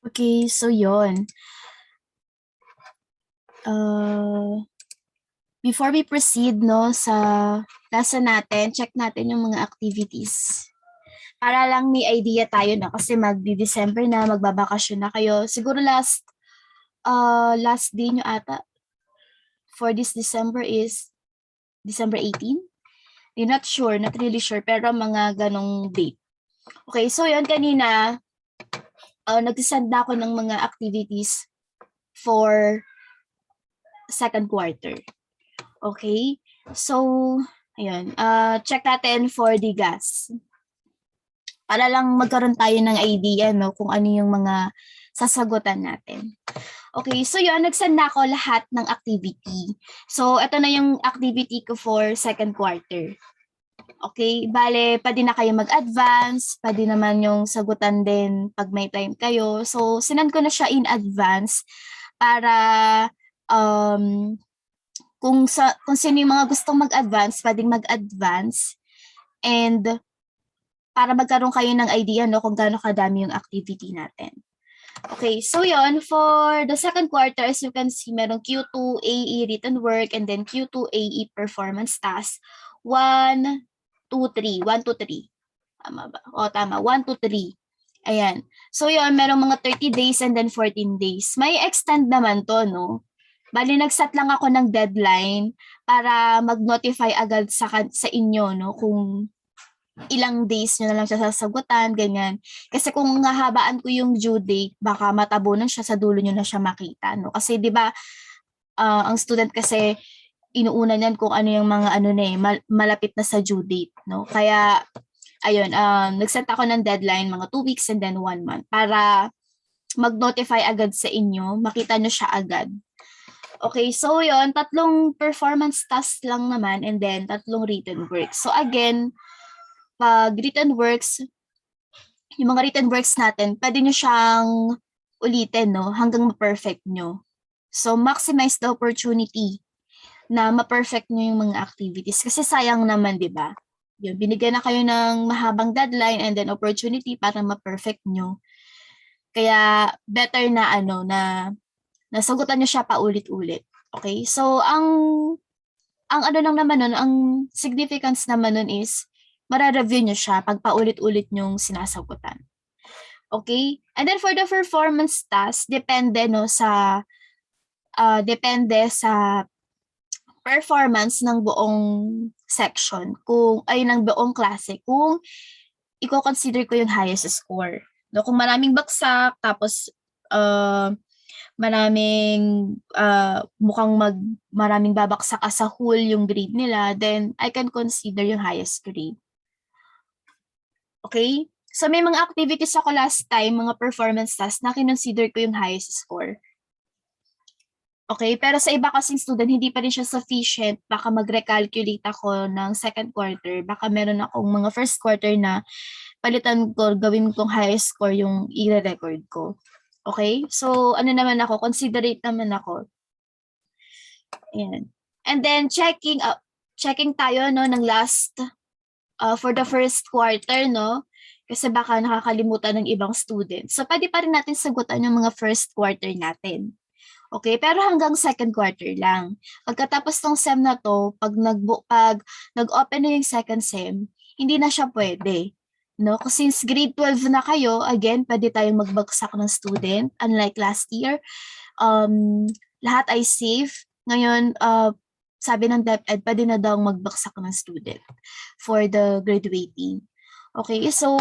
Okay, so yon. Before we proceed no sa lesson natin, check natin yung mga activities. Para lang may idea tayo na kasi magdi-December na, magbabakasyon na kayo. Siguro last day nyo ata for this December is December 18? I'm not sure, not really sure, pero mga ganong date. Okay, so yun kanina, nag-send na ako ng mga activities for second quarter. Okay, so ayun, check natin for the gas. Para lang magkaroon tayo ng idea no, kung ano yung mga sasagutan natin. Okay, so yun, nag-send na ako lahat ng activity. So, ito na yung activity ko for second quarter. Okay, bale, pwede na kayo mag-advance, pwede naman yung sagutan din pag may time kayo. So, sinend ko na siya in advance para kung sino yung mga gustong mag-advance, pwedeng mag-advance. And para magkaroon kayo ng idea no, kung gaano kadami yung activity natin. Okay, so yon for the second quarter, as you can see, merong Q2 AE written work and then Q2 AE performance task. 1, 2, 3. 1, 2, 3. Tama ba? O, tama. 1, 2, 3. Ayan. So yon merong mga 30 days and then 14 days. May extend naman to, no? Bali, nag-set lang ako ng deadline para mag-notify agad sa inyo, no? Kung ilang days nyo na lang siya sasagutan, ganyan. Kasi kung nahabaan ko yung due date, baka matabunan siya sa dulo nyo na siya makita, no? Kasi 'di ba ang student kasi inuuna niyan kung ano yung mga malapit na sa due date, no? Kaya ayun, nag-set ako ng deadline mga 2 weeks and then 1 month para mag-notify agad sa inyo, makita nyo siya agad. Okay, so yon 3 performance tasks lang naman and then 3 written works. So again, pag written works, yung mga written works natin, pwede nyo siyang ulitin, no? Hanggang ma-perfect nyo. So, maximize the opportunity na ma-perfect nyo yung mga activities. Kasi sayang naman, di ba? Yun, binigyan na kayo ng mahabang deadline and then opportunity para ma-perfect nyo. Kaya, better na nasagutan nyo siya paulit-ulit. Okay? So, ang lang naman nun, ang significance naman nun is, mara-review nyo siya pag paulit-ulit nyong sinasagutan. Okay? And then for the performance task, depende sa performance ng buong section, ng buong klase, kung i-consider ko yung highest score. No, kung maraming baksak, tapos maraming babaksak as a whole yung grade nila, then I can consider yung highest grade. Okay? So may mga activities ako last time, mga performance tasks na kinonsider ko yung highest score. Okay? Pero sa iba kasing student, hindi pa rin siya sufficient. Baka mag-recalculate ako ng second quarter. Baka meron akong mga first quarter na palitan ko, gawin kong highest score yung i-record ko. Okay? So naman ako, considerate naman ako. Ayan. And then checking tayo no ng last for the first quarter, no? Kasi baka nakakalimutan ng ibang students. So, pwede pa rin natin sagutan yung mga first quarter natin. Okay? Pero hanggang second quarter lang. Pagkatapos ng SEM na to, pag nag-open na yung second SEM, hindi na siya pwede. No? Kasi since grade 12 na kayo, again, pwede tayong magbagsak ng student. Unlike last year, lahat ay safe. Ngayon, sabi ng DepEd, pwede na daw magbaksak ng student for the graduating. Okay, so,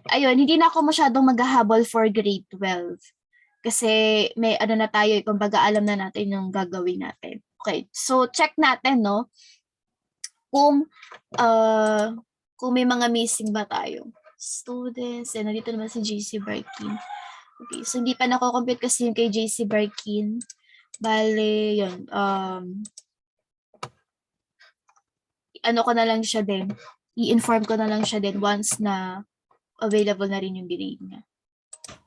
ayun, hindi na ako masyadong maghahabol for grade 12. Kasi may na tayo, kumbaga alam na natin yung gagawin natin. Okay, so check natin, no? Kung may mga missing ba tayo. Students, and nandito naman si JC Barkin. Okay, so hindi pa nako-compute kasi yung kay JC Barkin. Bale, yun, ko na lang siya din. I-inform ko na lang siya din once na available na rin yung grade niya.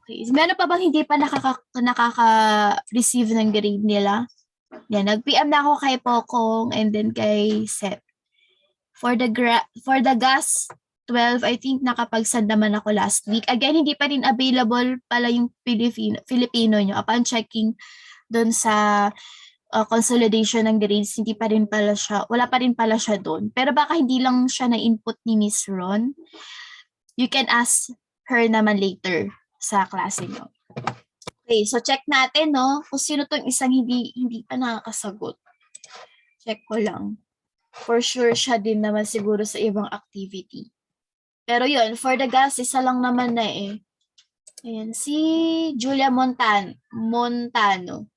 Okay. Meron pa bang hindi pa nakaka-receive ng grade nila? Yan, nag-PM na ako kay Pokong and then kay Seth. For the gas, 12, I think nakapag-send naman ako last week. Again, hindi pa rin available pala yung Filipino nyo. Upon checking doon sa consolidation ng grades, hindi pa rin pala siya, wala pa rin pala siya doon. Pero baka hindi lang siya na-input ni Miss Ron. You can ask her naman later sa klase nyo. Okay, so check natin, no? Kung sino tong isang hindi pa nakakasagot. Check ko lang. For sure, siya din naman siguro sa ibang activity. Pero yun, for the guys, isa lang naman na eh. Ayan, si Julia Montano.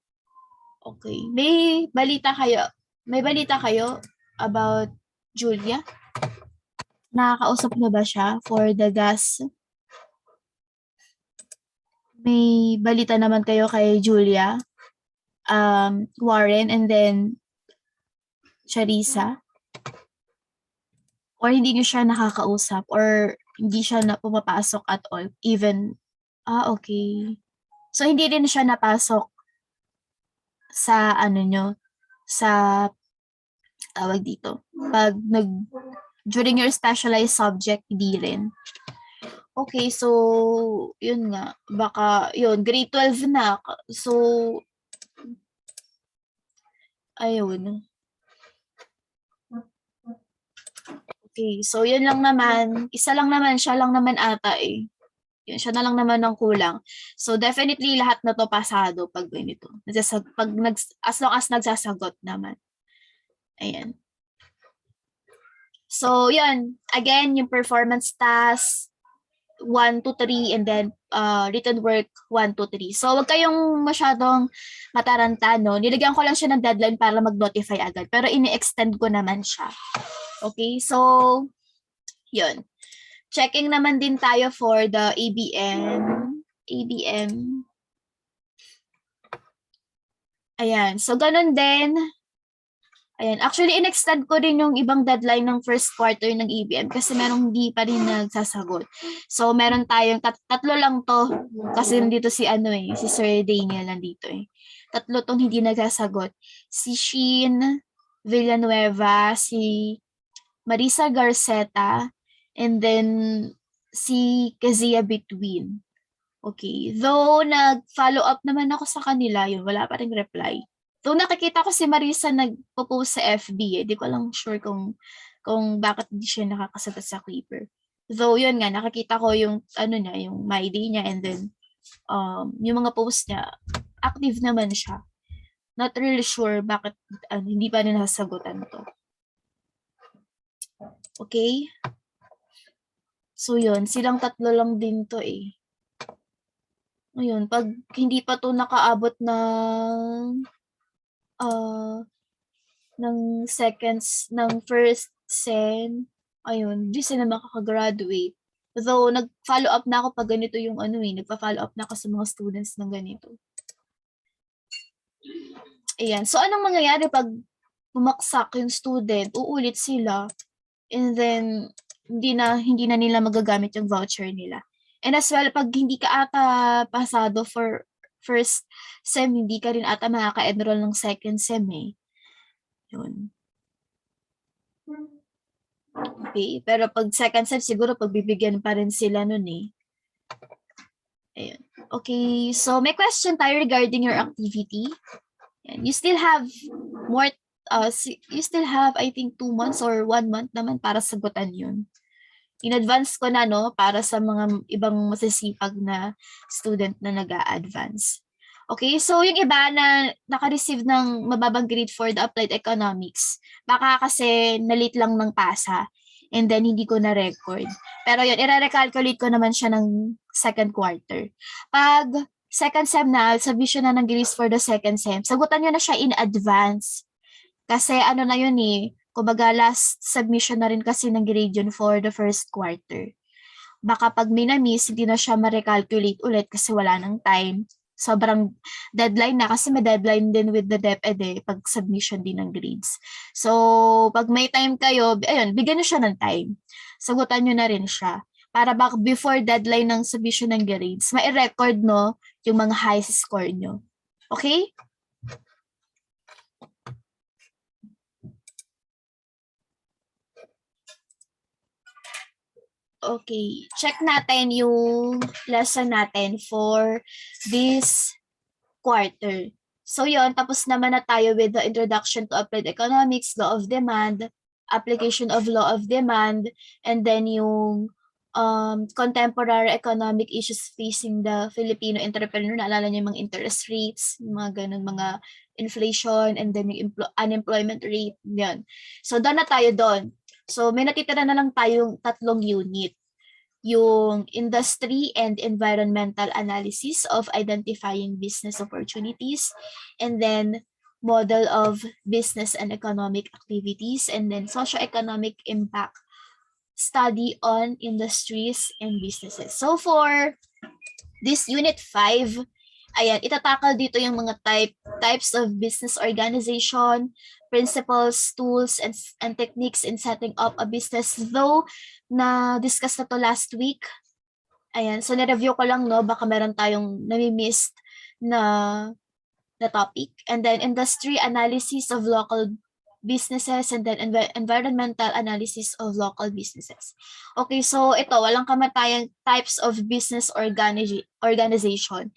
Okay. May balita kayo about Julia? Nakakausap na ba siya for the gas? May balita naman kayo kay Julia, Warren, and then Charissa? Or hindi niyo siya nakakausap or hindi siya na pumapasok at all? Even, okay. So, hindi rin siya napasok sa ano nyo, sa tawag dito. During your specialized subject, hindi rin. Okay, so, yun nga. Baka, yun, grade 12 na. So, ayun. Okay, so yun lang naman. Isa lang naman, siya lang naman ata eh. Yun, siya na lang naman ang kulang. So, definitely lahat na to pasado pag ganito. As long as nagsasagot naman. Ayan. So, yun. Again, yung performance task, 1 to 3, and then written work 1 to 3. So, wag kayong masyadong mataranta, no? Nilagyan ko lang siya ng deadline para mag-notify agad. Pero ini-extend ko naman siya. Okay, so, yun. Checking naman din tayo for the ABM. Ayan, so ganun din. Ayan, actually, in-extend ko rin yung ibang deadline ng first quarter ng ABM kasi merong hindi pa rin nagsasagot. So, meron tayong, tatlo lang to, kasi nandito si Sir Daniel nandito eh. Tatlo tong hindi nagsasagot. Si Sheen Villanueva, si Marisa Garceta, and then si Kezia Between. Okay. Though nag-follow up naman ako sa kanila, yun, wala pa rin reply. Though nakikita ko si Marisa nagpo-post sa FB, di ko lang sure kung bakit hindi siya nakakasagot sa Clipper. Though yun nga, nakikita ko yung yung My Day niya, and then yung mga post niya, active naman siya. Not really sure bakit hindi pa rin nasasagutan to. Okay? So yun, silang tatlo lang din to eh. Ayun, pag hindi pa to nakaabot ng seconds ng first sem, ayun, di sila makakagraduate. Though, nag-follow up na ako pag ganito yung nagpa-follow up na ako sa mga students ng ganito. Ayan, so anong mangyayari pag bumaksak yung student, uulit sila, and then, hindi na nila magagamit yung voucher nila. And as well, pag hindi ka ata pasado for first sem, hindi ka rin ata makaka-enroll ng second sem eh. Yun. Okay, pero pag second sem, siguro pagbibigyan pa rin sila nun eh. Ayun. Okay, so may question tayo regarding your activity. Yan. You still have more, you still have, I think, 2 months or 1 month naman para sagutan yun. In advance ko na, no, para sa mga ibang masisipag na student na nag-a-advance. Okay, so yung iba na naka-receive ng mababang grade for the applied economics, baka kasi na-late lang ng pasa, and then hindi ko na-record. Pero yun, i-recalculate ko naman siya ng second quarter. Pag second sem na, submission na ng grades for the second sem, sagutan nyo na siya in advance. Kasi na yun eh, kumbaga last submission na rin kasi ng grade yun for the first quarter. Baka pag may na-miss, hindi na siya ma-recalculate ulit kasi wala ng time. Sobrang deadline na kasi may deadline din with the DepEd pag submission din ng grades. So, pag may time kayo, ayun, bigyan nyo siya ng time. Sagutan nyo na rin siya. Para before deadline ng submission ng grades, mai-record no, yung mga highest score nyo. Okay? Okay, check natin yung lesson natin for this quarter. So yon, tapos naman na tayo with the introduction to applied economics, law of demand, application of law of demand, and then yung contemporary economic issues facing the Filipino entrepreneur. Naalala niyo yung mga interest rates, yung mga ganun, mga inflation, and then yung unemployment rate, yan. So doon na tayo doon. So may natitira na lang tayong 3 unit. Yung industry and environmental analysis of identifying business opportunities, and then model of business and economic activities, and then socio-economic impact study on industries and businesses. So for this unit 5, ayan, itatakal dito yung mga types of business organization, principles, tools, and techniques in setting up a business. Though, na-discuss na to last week. Ayan, so na-review ko lang, no, baka meron tayong nami-miss na topic. And then, industry analysis of local businesses, and then environmental analysis of local businesses. Okay, so ito, walang kamatayang types of business organization.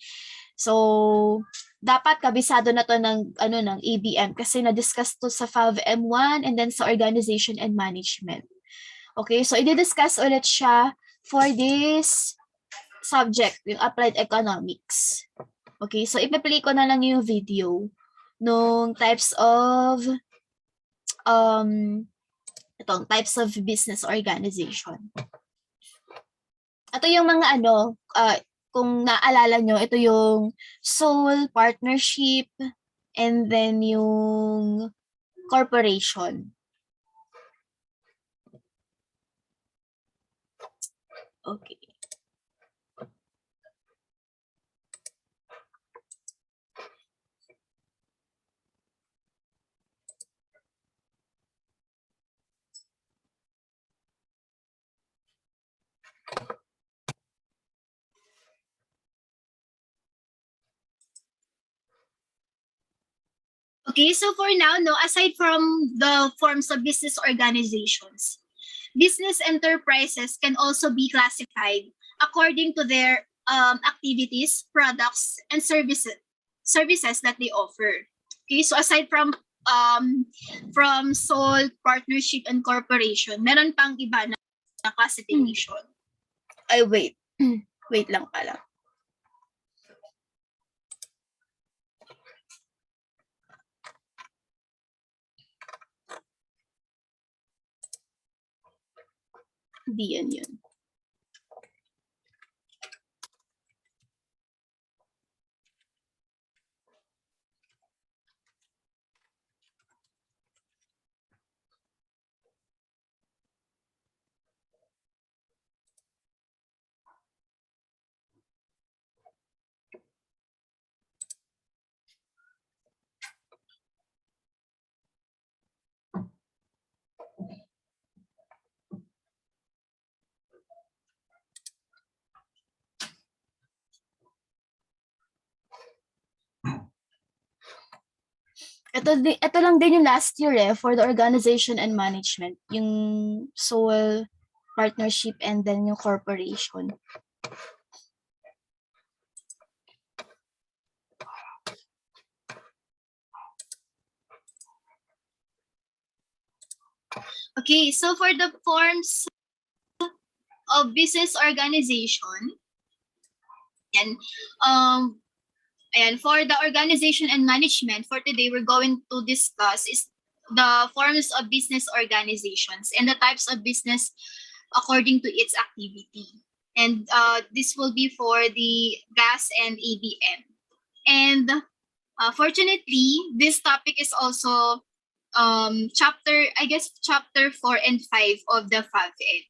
So, dapat kabisado na to ng ABM kasi na-discuss to sa FAV-M1 and then sa organization and management. Okay, so i-discuss ulit siya for this subject, yung applied economics. Okay, so ipi-play ko na lang yung video nung types of types of business organization. Ito yung mga kung naalala nyo, ito yung sole, partnership, and then yung corporation. Okay. Okay, so for now, aside from the forms of business organizations, business enterprises can also be classified according to their activities, products, and services that they offer. Okay, so aside from sole, partnership, and corporation, meron pang iba na classification. Ay, wait. Wait lang pala. Hindi yan yun. Ito lang din yung last year for the organization and management, yung sole, partnership, and then yung corporation. Okay, so for the forms of business organization, and for the organization and management, for today, we're going to discuss is the forms of business organizations and the types of business according to its activity. And this will be for the GAS and ABM. And fortunately, this topic is also chapter 4 and 5 of the FAV-Ed.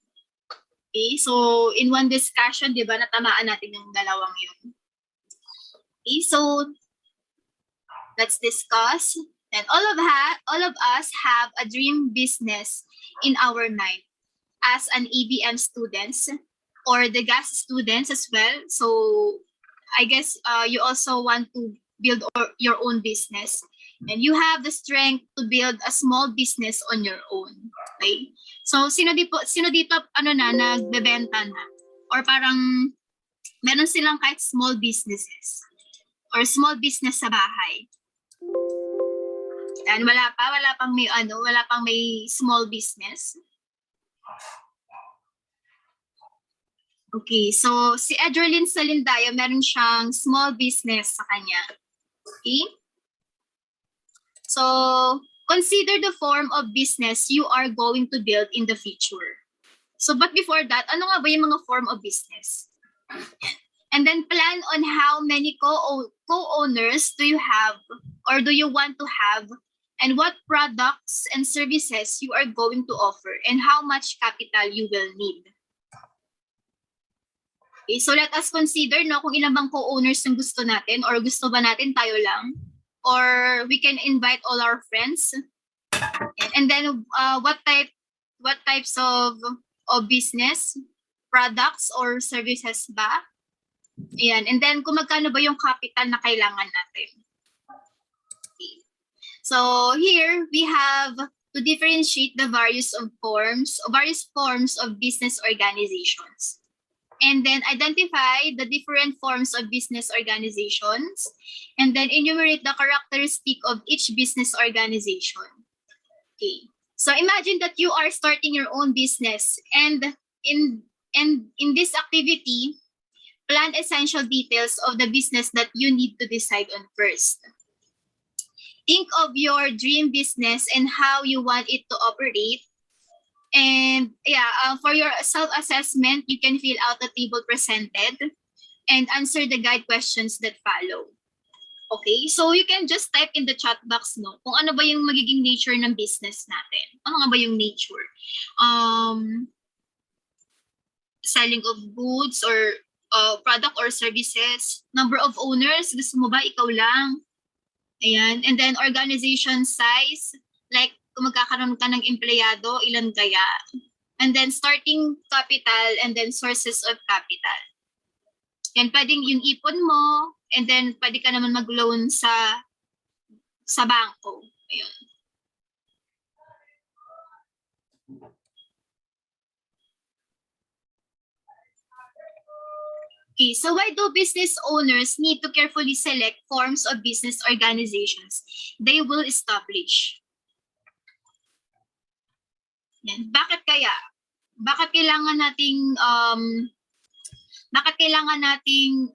Okay, so in one discussion, di ba, natamaan natin yung dalawang yun. Okay, so let's discuss. And all of us have a dream business in our mind as an ABM students or the GAS students as well. So I guess you also want to build your own business. And you have the strength to build a small business on your own. Okay? So, sino dito nagbebenta na? Or parang meron silang kahit small businesses or small business sa bahay. Yan, wala pang may small business. Okay, so si Edgerlyn Salindaya, meron siyang small business sa kanya. Okay? So, consider the form of business you are going to build in the future. So, but before that, ano nga ba yung mga form of business? And then plan on how many co-owners do you have or do you want to have, and what products and services you are going to offer, and how much capital you will need. Okay, so let us consider kung ilan bang co-owners yung gusto natin, or gusto ba natin tayo lang, or we can invite all our friends. And then what types of business, products or services ba? Ayan. And then kung magkano ba yung capital na kailangan natin. Okay. So here we have to differentiate the various forms of business organizations. And then identify the different forms of business organizations, and then enumerate the characteristic of each business organization. Okay. So imagine that you are starting your own business, and in this activity, plan essential details of the business that you need to decide on first. Think of your dream business and how you want it to operate. And for your self-assessment, you can fill out the table presented and answer the guide questions that follow. Okay, so you can just type in the chat box kung ano ba yung magiging nature ng business natin. Ano nga ba yung nature? Selling of goods or product or services. Number of owners, gusto mo ba ikaw lang? Ayan. And then organization size, like kung magkakaroon ka ng empleyado, ilan kaya? And then starting capital, and then sources of capital. Yan, pwedeng yung ipon mo, and then pwede ka naman mag-loan sa bangko. Ayun. Okay, so why do business owners need to carefully select forms of business organizations they will establish? Yan. Bakit kaya? Bakit kailangan nating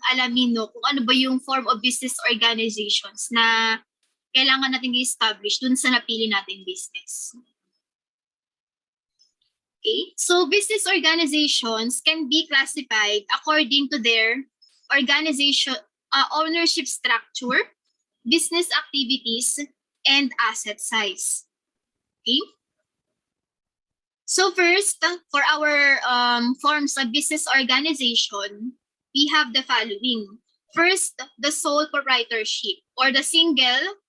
alamin kung ano ba yung form of business organizations na kailangan nating i-establish dun sa napili nating business? Okay, so business organizations can be classified according to their organization, ownership structure, business activities, and asset size. Okay. So first, for our forms of business organization, we have the following. First, the sole proprietorship, or the single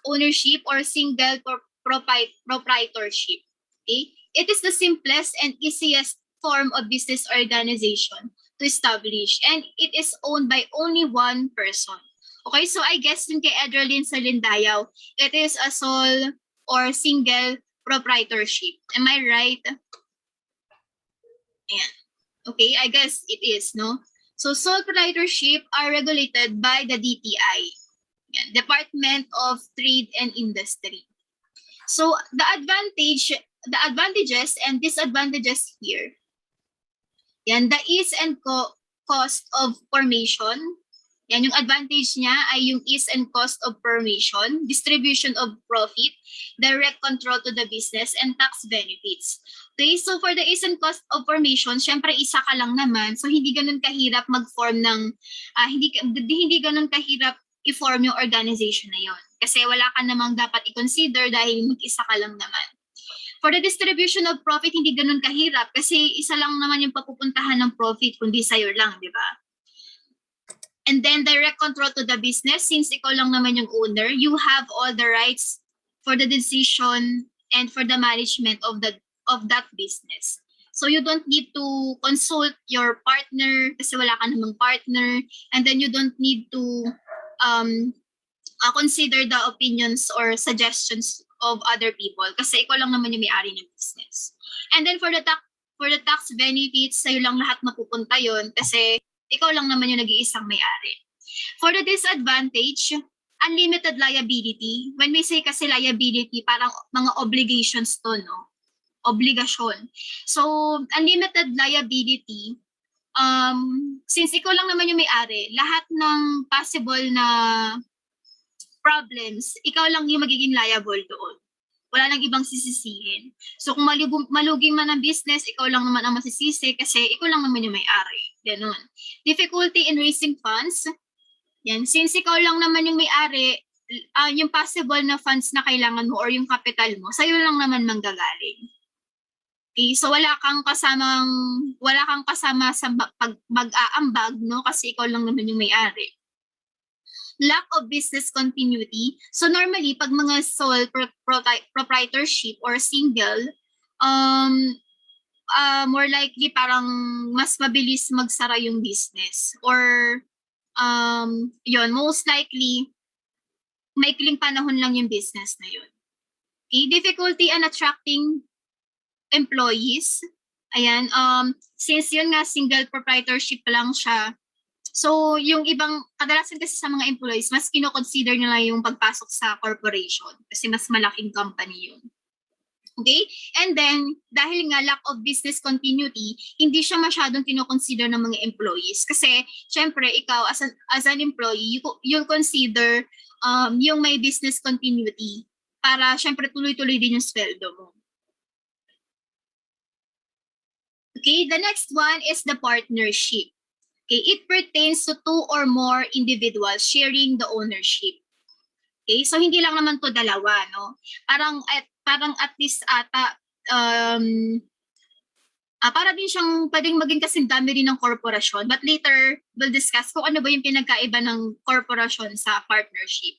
ownership or single proprietorship. Okay. It is the simplest and easiest form of business organization to establish, and it is owned by only one person. Okay, so I guess yung kay Edgerlyn Salindayaw, it is a sole or single proprietorship. Am I right? Yeah. Okay, I guess it is, no? So sole proprietorship are regulated by the DTI, Department of Trade and Industry. So the advantages and disadvantages here. Yan, the ease and cost of formation. Yan, yung advantage niya ay yung ease and cost of formation, distribution of profit, direct control to the business, and tax benefits. Okay, so for the ease and cost of formation, syempre isa ka lang naman, so hindi ganun kahirap mag-form ng, hindi ganun kahirap i-form yung organization na yon. Kasi wala ka namang dapat i-consider dahil mag-isa ka lang naman. For the distribution of profit, hindi ganun kahirap kasi isa lang naman yung papupuntahan ng profit kundi sa'yo lang, di ba? And then direct control to the business, since ikaw lang naman yung owner, you have all the rights for the decision and for the management of that business. So you don't need to consult your partner kasi wala ka namang partner, and then you don't need to consider the opinions or suggestions of other people kasi ikaw lang naman yung may-ari ng business. And then for the tax benefits, sa'yo lang lahat mapupunta yon kasi ikaw lang naman yung nag-iisang may-ari. For the disadvantage, unlimited liability. When we say kasi liability, parang mga obligations to, no? Obligasyon. So, unlimited liability, since ikaw lang naman yung may-ari, lahat ng possible na problems, ikaw lang yung magiging liable doon. Wala nang ibang sisisihin. So kung malugi man ang business, ikaw lang naman ang masisisi kasi ikaw lang naman yung may-ari. Ganun. Difficulty in raising funds. Yan. Since ikaw lang naman yung may-ari, yung possible na funds na kailangan mo or yung capital mo, sa'yo lang naman manggagaling. Okay, so wala kang kasama sa mag-aambag, no? Kasi ikaw lang naman yung may-ari. Lack of business continuity. So normally, pag mga sole proprietorship or single, more likely parang mas mabilis magsara yung business. Or yun, most likely, maikling panahon lang yung business na yun. Okay, difficulty in attracting employees. Ayan, since yun nga single proprietorship lang siya, so yung ibang, kadalasan kasi sa mga employees, mas kino-consider nila yung pagpasok sa corporation kasi mas malaking company yun. Okay? And then, dahil nga lack of business continuity, hindi siya masyadong kino-consider ng mga employees. Kasi, syempre, ikaw as an employee, you'll consider yung may business continuity para, syempre, tuloy-tuloy din yung sweldo mo. Okay, the next one is the partnership. Okay, it pertains to two or more individuals sharing the ownership. Okay, so hindi lang naman to dalawa, no? Parang at least ata para din siyang pwedeng maging kasing dami rin ng korporasyon, but later we'll discuss kung ano ba yung pinagkaiba ng korporasyon sa partnership.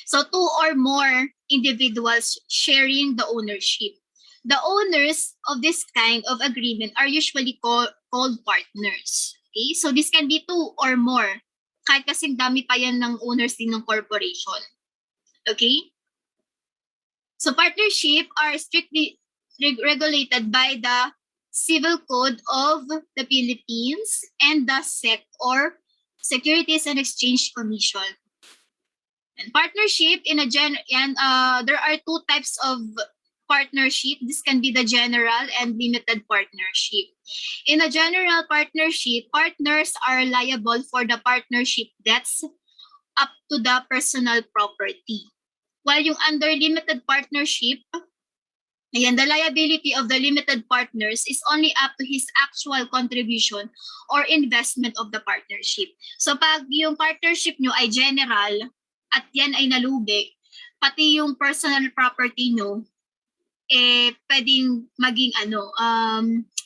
So two or more individuals sharing the ownership. The owners of this kind of agreement are usually called partners. Okay, so this can be two or more. Kahit kasing dami pa yan ng owners din ng corporation. Okay? So partnership are strictly regulated by the Civil Code of the Philippines and the SEC or Securities and Exchange Commission. And partnership there are two types of partnership. This can be the general and limited partnership. In a general partnership, partners are liable for the partnership debts up to the personal property. While yung under limited partnership, the liability of the limited partners is only up to his actual contribution or investment of the partnership. So pag yung partnership nyo ay general at yan ay nalugi, pati yung personal property nyo, pwedeng maging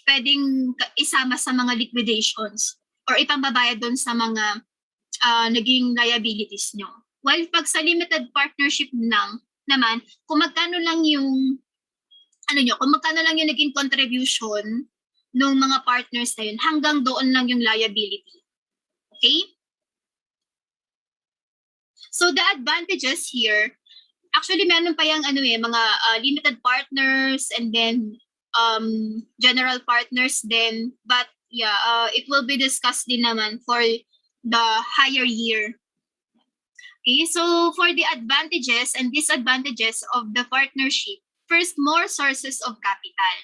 pwedeng isama sa mga liquidations or ipambabayad doon sa mga naging liabilities nyo. While pag sa limited partnership naman, kung magkano lang yung naging contribution ng mga partners na yun, hanggang doon lang yung liability. Okay? So the advantages here, actually, meron pa yung mga limited partners and then general partners then. But yeah, it will be discussed din naman for the higher year. Okay, so for the advantages and disadvantages of the partnership, first, more sources of capital.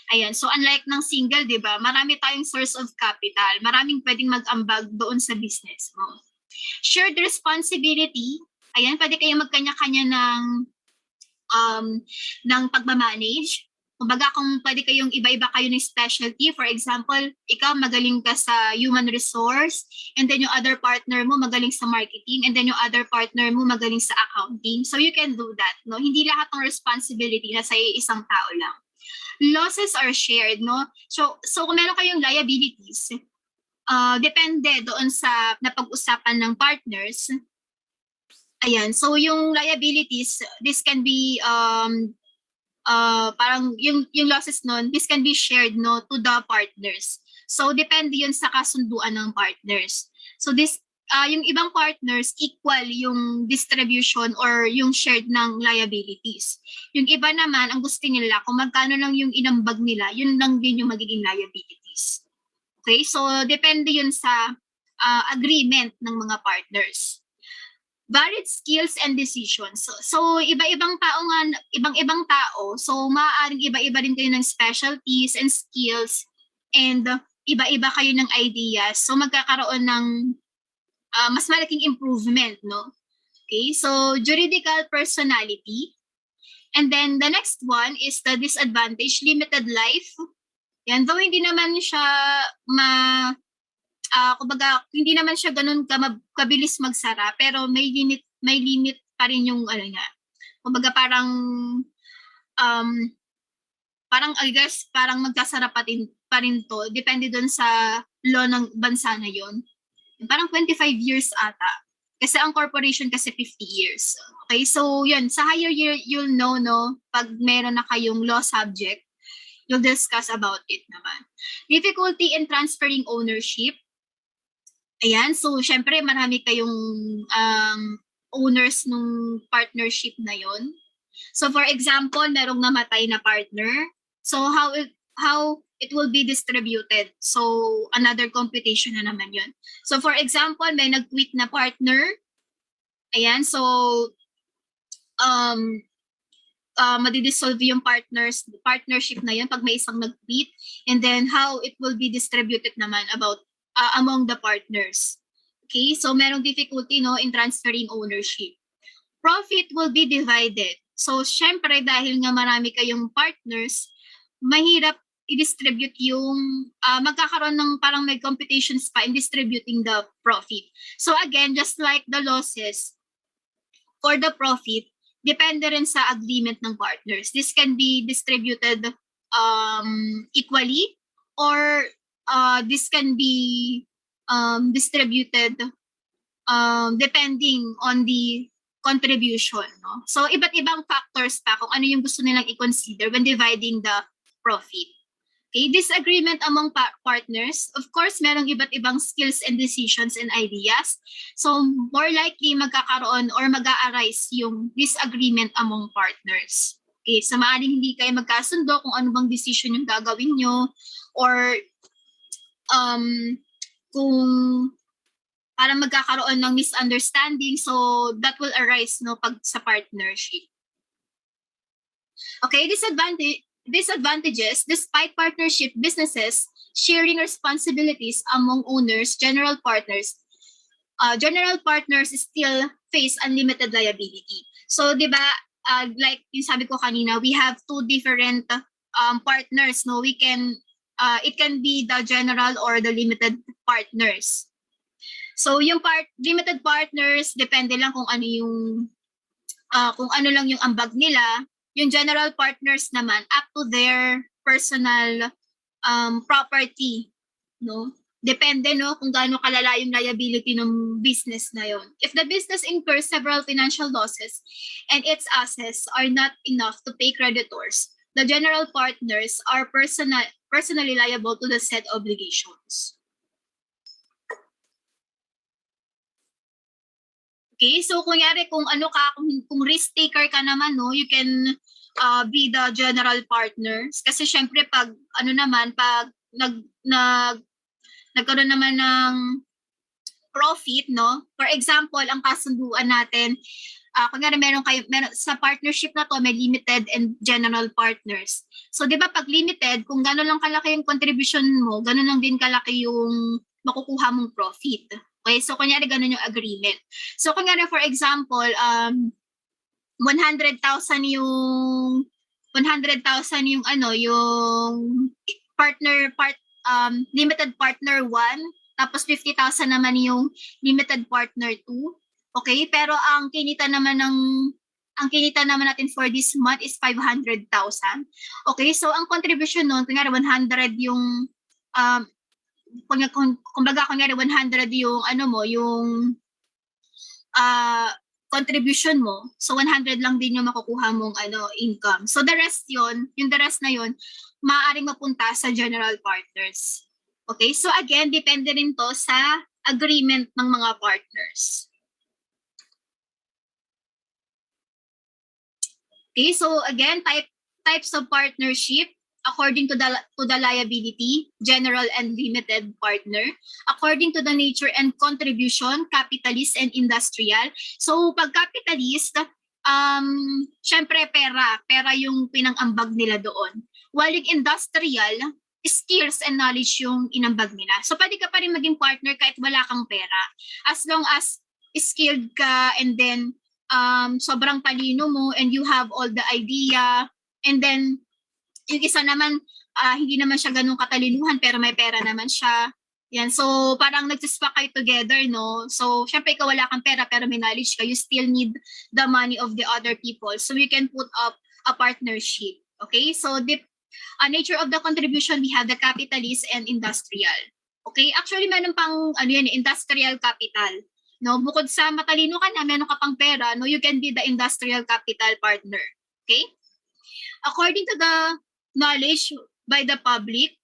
Ayan, so unlike ng single, di ba, marami tayong source of capital. Maraming pwedeng mag-ambag doon sa business mo. Shared responsibility. Ayan, pwede kayo magkanya-kanya ng pagmamanage. Kumbaga, kung pwede kayong iba-iba kayo ng specialty, for example, ikaw magaling ka sa human resource, and then yung other partner mo magaling sa marketing, and then yung other partner mo magaling sa accounting. So you can do that, no? Hindi lahat ng responsibility na sa isang tao lang. Losses are shared, no? So kung meron kayong liabilities, depende doon sa napag-usapan ng partners. Ayan, so yung liabilities, this can be parang yung losses nun, this can be shared, no, to the partners. So depende yun sa kasunduan ng partners. So this yung ibang partners equal yung distribution or yung shared ng liabilities. Yung iba naman, ang gusto nila, kung magkano lang yung inambag nila, yun lang din yung magiging liabilities. Okay, so depende yun sa agreement ng mga partners. Varied skills and decisions. So iba-ibang tao nga, ibang-ibang tao. So maaaring iba-iba din kayo ng specialties and skills, and iba-iba kayo ng ideas. So magkakaroon ng mas malaking improvement, no? Okay, so juridical personality. And then the next one is the disadvantage, limited life. Yan, though hindi naman siya kumbaga, hindi naman siya ganun kabilis magsara, pero may limit pa rin yung ano niya. Kumbaga parang I guess parang magkasara pa rin to, depende dun sa law ng bansa na yon. Parang 25 years ata. Kasi ang corporation kasi 50 years. Okay, so yun, sa higher year, you'll know, no, pag meron na kayong law subject, you'll discuss about it naman. Difficulty in transferring ownership. Ayan, so syempre marami kayong owners nung partnership na yon. So for example, merong namatay na partner. So how it will be distributed. So another computation na naman yun. So for example, may nag-quit na partner. Ayan, so madidissolve yung partnership na yun pag may isang nag-quit. And then how it will be distributed naman about among the partners. Okay, so merong difficulty, no, in transferring ownership. Profit will be divided. So syempre dahil nga marami kayong partners, mahirap i-distribute yung magkakaroon ng parang may computations pa in distributing the profit. So again, just like the losses, for the profit, depende rin sa agreement ng partners. This can be distributed equally, or this can be distributed depending on the contribution. No? So iba't ibang factors pa kung ano yung gusto nilang i-consider when dividing the profit. Okay, disagreement among partners. Of course, merong iba't ibang skills and decisions and ideas. So more likely magkakaroon or mag-a-arise yung disagreement among partners. Okay, so maaaring hindi kayo magkasundo kung ano bang decision yung gagawin nyo, or kung parang magkakaroon ng misunderstanding, so that will arise, no, pag sa partnership. Okay, disadvantages, despite partnership businesses sharing responsibilities among owners, general partners still face unlimited liability. So, di ba, like yung sabi ko kanina, we have two different partners, no? We can it can be the general or the limited partners. So yung limited partners, depende lang kung ano lang yung ambag nila. Yung general partners naman, up to their personal property, no? Depende, no, kung gaano kalala yung liability ng business na yon. If the business incurs several financial losses and its assets are not enough to pay creditors, the general partners are personally liable to the said obligations. Okay, so kunyari kung kung risk taker ka naman, no, you can be the general partners. Kasi syempre pag nagkaroon naman ng profit, no? For example, ang kasunduan natin, kunyari meron sa partnership na to, may limited and general partners. So 'di ba pag limited, kung gano'n lang kalaki yung contribution mo, gano'n lang din kalaki yung makukuha mong profit. Okay, so kunyari ganun yung agreement. So kunyari for example, 100,000 yung limited partner 1, tapos 50,000 naman yung limited partner 2. Okay, pero ang kinita naman natin for this month is 500,000. Okay, so ang contribution noon, kunyari 100 yung kumbaga kunyari 100 yung yung contribution mo. So 100 lang din yung makukuha mong income. So the rest na yun, maaaring mapunta sa general partners. Okay, so again, depende rin to sa agreement ng mga partners. Okay, so again, types of partnership according to the liability, general and limited partner, according to the nature and contribution, capitalist and industrial. So pag capitalist, syempre pera yung pinang-ambag nila doon. While yung industrial, skills and knowledge yung inambag nila. So pwede ka pa rin maging partner kahit wala kang pera. As long as skilled ka and then sobrang talino mo and you have all the idea, and then yung isa naman hindi naman siya ganun katalinuhan pero may pera naman siya. Yan, so parang nagsispa kayo together, no? So syempre ikaw wala kang pera pero may knowledge ka, you still need the money of the other people, so you can put up a partnership. Okay, so the nature of the contribution, we have the capitalist and industrial. Okay, actually meron pang industrial capital. No, bukod sa matalino ka na, meron ka pang pera, no, you can be the industrial capital partner. Okay? According to the knowledge by the public,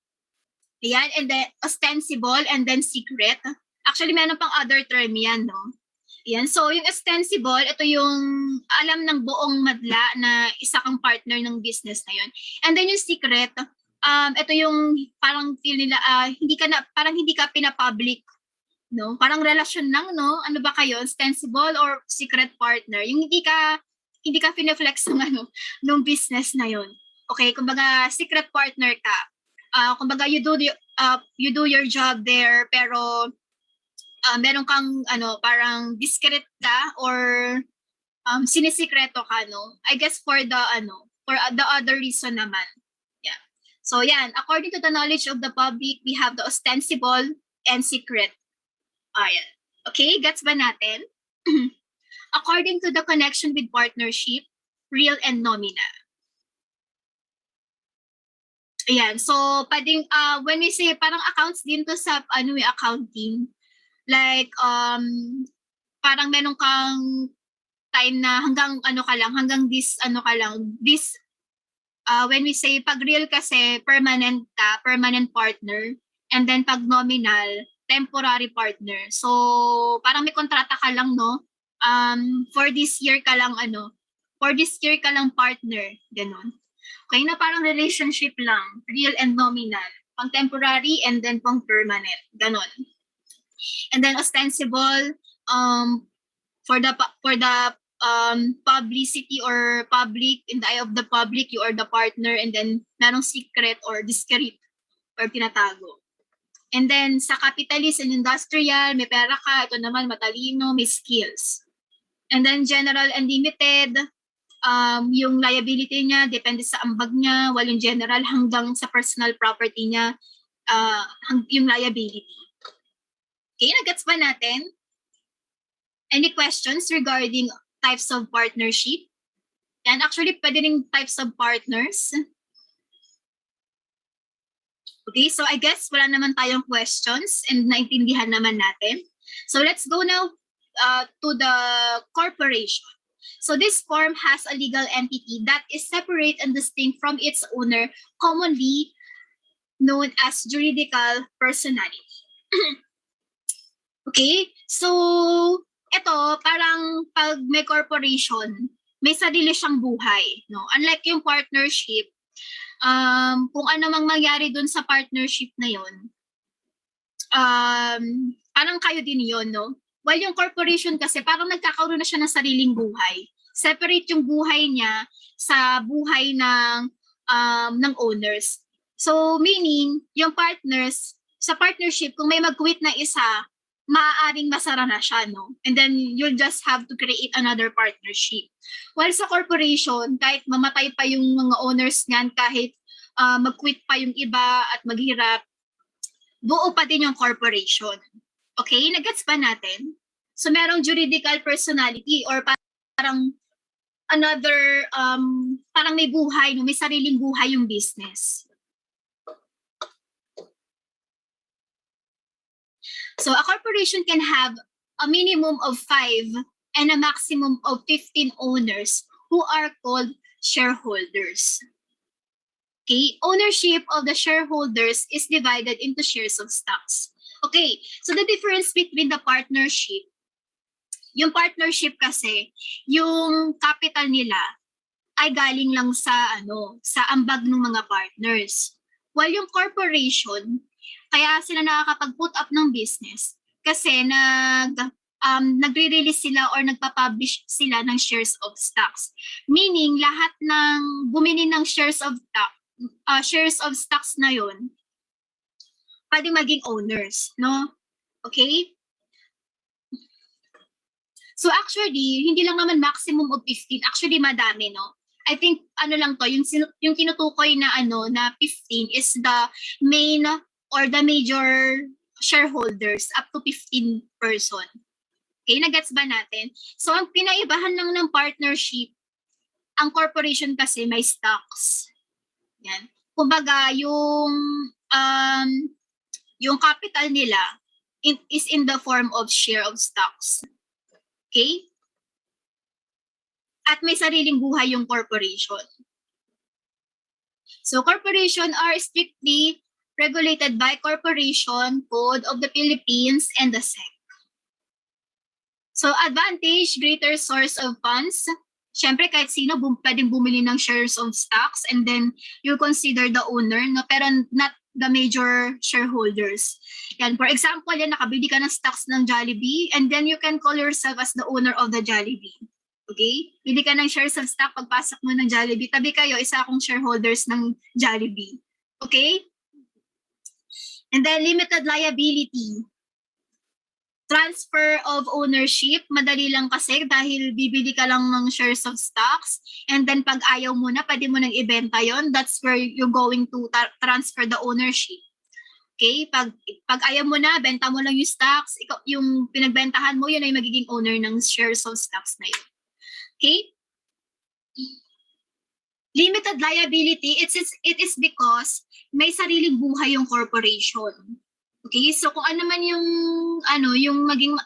yan, and then ostensible and then secret. Actually, meron pang other term yan, no? Yan, so yung ostensible, ito yung alam ng buong madla na isa kang partner ng business na yun. And then yung secret, ito yung parang feel nila, parang hindi ka pinapublic, no? Parang relasyon lang, no? Ano ba kayo? Ostensible or secret partner? Yung hindi ka fine-flex ng nung business na yon. Okay, kumbaga secret partner ka. Kumbaga you do your job there pero meron kang parang discreet ka or sinisikreto ka, no? I guess for the other reason naman. Yeah. So yan, according to the knowledge of the public, we have the ostensible and secret. Ayan. Okay, gets ba natin? According to the connection with partnership, real and nominal. Ayan, so pwedeng, when we say parang accounts din to sa accounting, like parang meron kang time na hanggang this when we say pag real kasi permanent partner, and then pag nominal, temporary partner. So parang may kontrata ka lang, no? For this year ka lang partner, ganun. Okay, na parang relationship lang, real and nominal, pang temporary and then pang permanent, ganun. And then ostensible, for the publicity or public, in the eye of the public, you are the partner, and then merong secret or discreet or tinatago. And then sa capitalist and industrial, may pera ka, ito naman matalino, may skills. And then general and limited, yung liability niya depende sa ambag niya, while yung general hanggang sa personal property niya, yung liability. Okay, nagets ba natin? Any questions regarding types of partnership? And actually, pwede rin types of partners. Okay, so I guess wala naman tayong questions and naintindihan naman natin. So let's go now to the corporation. So this form has a legal entity that is separate and distinct from its owner, commonly known as juridical personality. Okay, so ito parang pag may corporation, may sarili siyang buhay, no? Unlike yung partnership, kung ano mang mangyari dun sa partnership na yon, parang kayo din yon, no? While yung corporation kasi parang nagkakaroon na siya ng sariling buhay. Separate yung buhay niya sa buhay ng owners. So meaning, yung partners, sa partnership, kung may mag-quit na isa, maaaring masara na siya, no? And then you'll just have to create another partnership. While sa corporation, kahit mamatay pa yung mga owners niyan, kahit mag-quit pa yung iba at maghirap, buo pa din yung corporation. Okay, nagets ba natin? So merong juridical personality or parang another, parang may buhay, no? May sariling buhay yung business. So a corporation can have a minimum of 5 and a maximum of 15 owners who are called shareholders. Okay, ownership of the shareholders is divided into shares of stocks. Okay, so the difference between the partnership, yung partnership kasi, yung capital nila ay galing lang sa sa ambag ng mga partners. While yung corporation, kaya sila nakakapag-put up ng business kasi nagre-release sila or nagpa-publish sila ng shares of stocks. Meaning lahat ng bumili ng shares of stocks na yon pwede maging owners, no? Okay? So actually, hindi lang naman maximum of 15. Actually, madami, no? I think lang to, yung tinutukoy na na 15 is the main or the major shareholders up to 15 person. Okay, nagets ba natin? So ang pinaibahan lang ng partnership, ang corporation kasi may stocks. Yan. Kumbaga yung capital nila is in the form of share of stocks. Okay? At may sariling buhay yung corporation. So corporation are strictly regulated by Corporation Code of the Philippines and the SEC. So advantage, greater source of funds. Siyempre kahit sino pwedeng bumili ng shares of stocks and then you consider the owner, no? Pero not the major shareholders. Yan, for example, nakabili ka ng stocks ng Jollibee and then you can call yourself as the owner of the Jollibee. Okay? Bili ka ng shares of stock, pagpasok mo ng Jollibee, tabi kayo, isa akong shareholders ng Jollibee. Okay? And then limited liability. Transfer of ownership, madali lang kasi dahil bibili ka lang ng shares of stocks and then pag ayaw mo na, pwede mo nang ibenta yon. That's where you're going to transfer the ownership. Okay? Pag ayaw mo na, benta mo lang yung stocks, yung pinagbentahan mo, yun ay magiging owner ng shares of stocks na yun. Okay? Limited liability, it is because may sariling buhay yung corporation. Okay, so kung ano man yung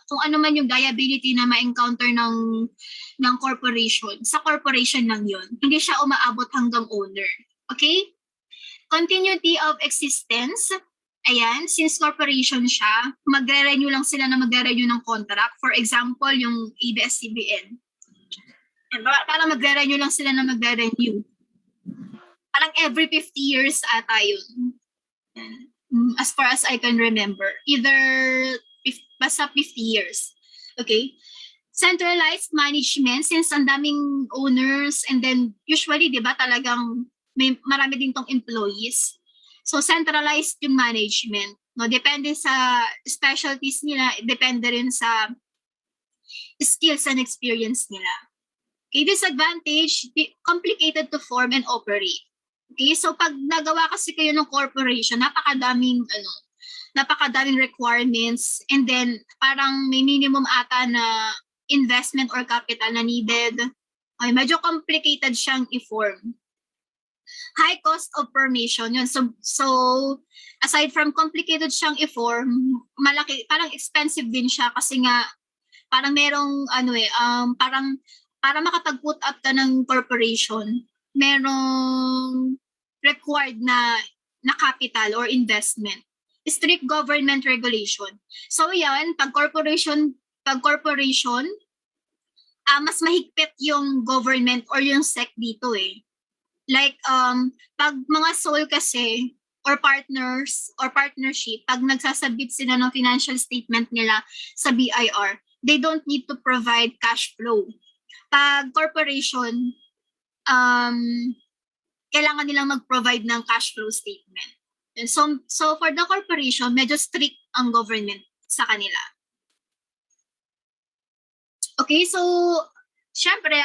kung ano man yung liability na ma-encounter ng corporation, sa corporation lang yun. Hindi siya umaabot hanggang owner. Okay? Continuity of existence. Ayan, since corporation siya, magre-renew lang sila na magre-renew ng contract. For example, yung ABS-CBN. Parang magre-renew lang sila na magre-renew. Parang every 50 years ata yun. Ayan. As far as I can remember. Either basta 50 years. Okay? Centralized management, since ang daming owners and then usually, di ba, talagang marami din tong employees. So, centralized yung management. No? Depende sa specialties nila, depende rin sa skills and experience nila. Okay, disadvantage, complicated to form and operate. Okay, so pag nagawa kasi kayo ng corporation, napakadaming requirements and then parang may minimum ata na investment or capital na needed. Ay, medyo complicated siyang i-form. High cost of formation yun. So aside from complicated siyang i-form, malaki, parang expensive din siya kasi nga parang merong parang para makapag-put up ka ng corporation, merong required na capital or investment. Strict government regulation. So yan, pag corporation, mas mahigpit yung government or yung SEC dito eh. Like, pag mga sole kasi, or partners, or partnership, pag nagsasubmit sila ng financial statement nila sa BIR, they don't need to provide cash flow. Pag corporation, kailangan nilang mag-provide ng cash flow statement. And so for the corporation, medyo strict ang government sa kanila. Okay, so syempre,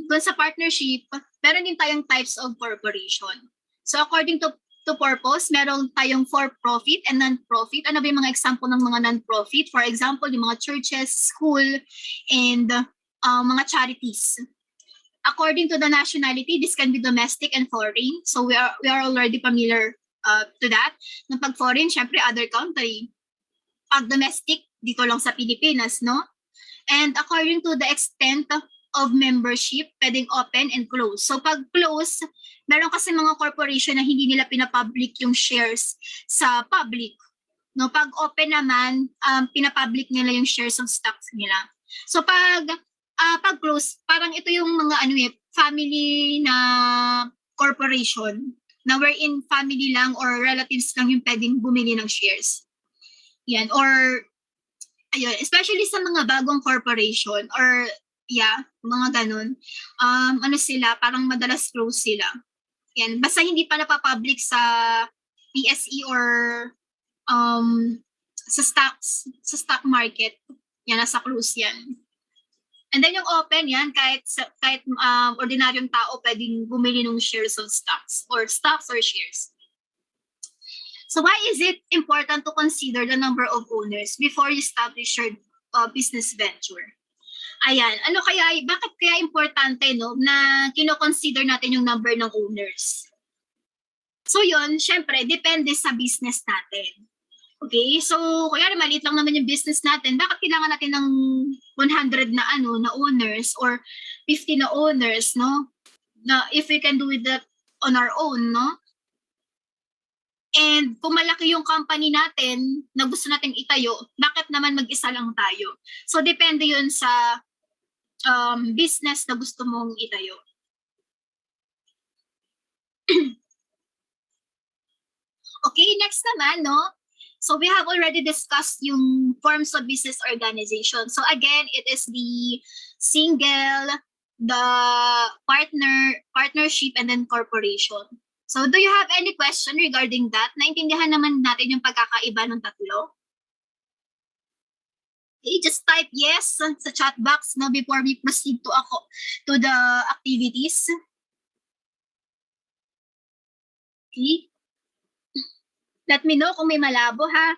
dun sa partnership, meron din tayong types of corporation. So according to purpose, meron tayong for-profit and non-profit. Ano ba yung mga example ng mga non-profit? For example, yung mga churches, school, and mga charities. According to the nationality, this can be domestic and foreign. So we are already familiar to that. Nung pag foreign, syempre other country. Pag domestic, dito lang sa Pilipinas, no? And according to the extent of membership, pwedeng open and close. So pag close, meron kasi mga corporation na hindi nila pinapublic yung shares sa public. No, pag open naman, pinapublic nila yung shares of stocks nila. So pag close, parang ito yung mga family na corporation na wherein family lang or relatives lang yung pwedeng bumili ng shares. Yan, or ayun, especially sa mga bagong corporation or mga ganun. Sila, parang madalas close sila. Yan, basta hindi pa napapublic sa PSE or sa stock market, yan, nasa close yan. And then yung open yan, kahit ordinaryong tao pwedeng bumili ng shares of stocks or shares. So why is it important to consider the number of owners before you establish your business venture? Ayan, bakit kaya importante na kino-consider natin yung number ng owners? So yun, syempre, depende sa business natin. Okay, so kaya maliit lang naman yung business natin, bakit kailangan natin ng 100 na owners or 50 na owners, no? Na if we can do that on our own, no? And kung malaki yung company natin na gusto nating itayo, bakit naman mag-isa lang tayo? So depende yun sa business na gusto mong itayo. Okay, next naman, no? So we have already discussed yung forms of business organization. So again, it is the single, the partnership, and then corporation. So do you have any question regarding that? Naintindihan naman natin yung pagkakaiba ng tatlo? Okay, just type yes sa chat box before we proceed to the activities. Okay. Let me know kung may malabo, ha?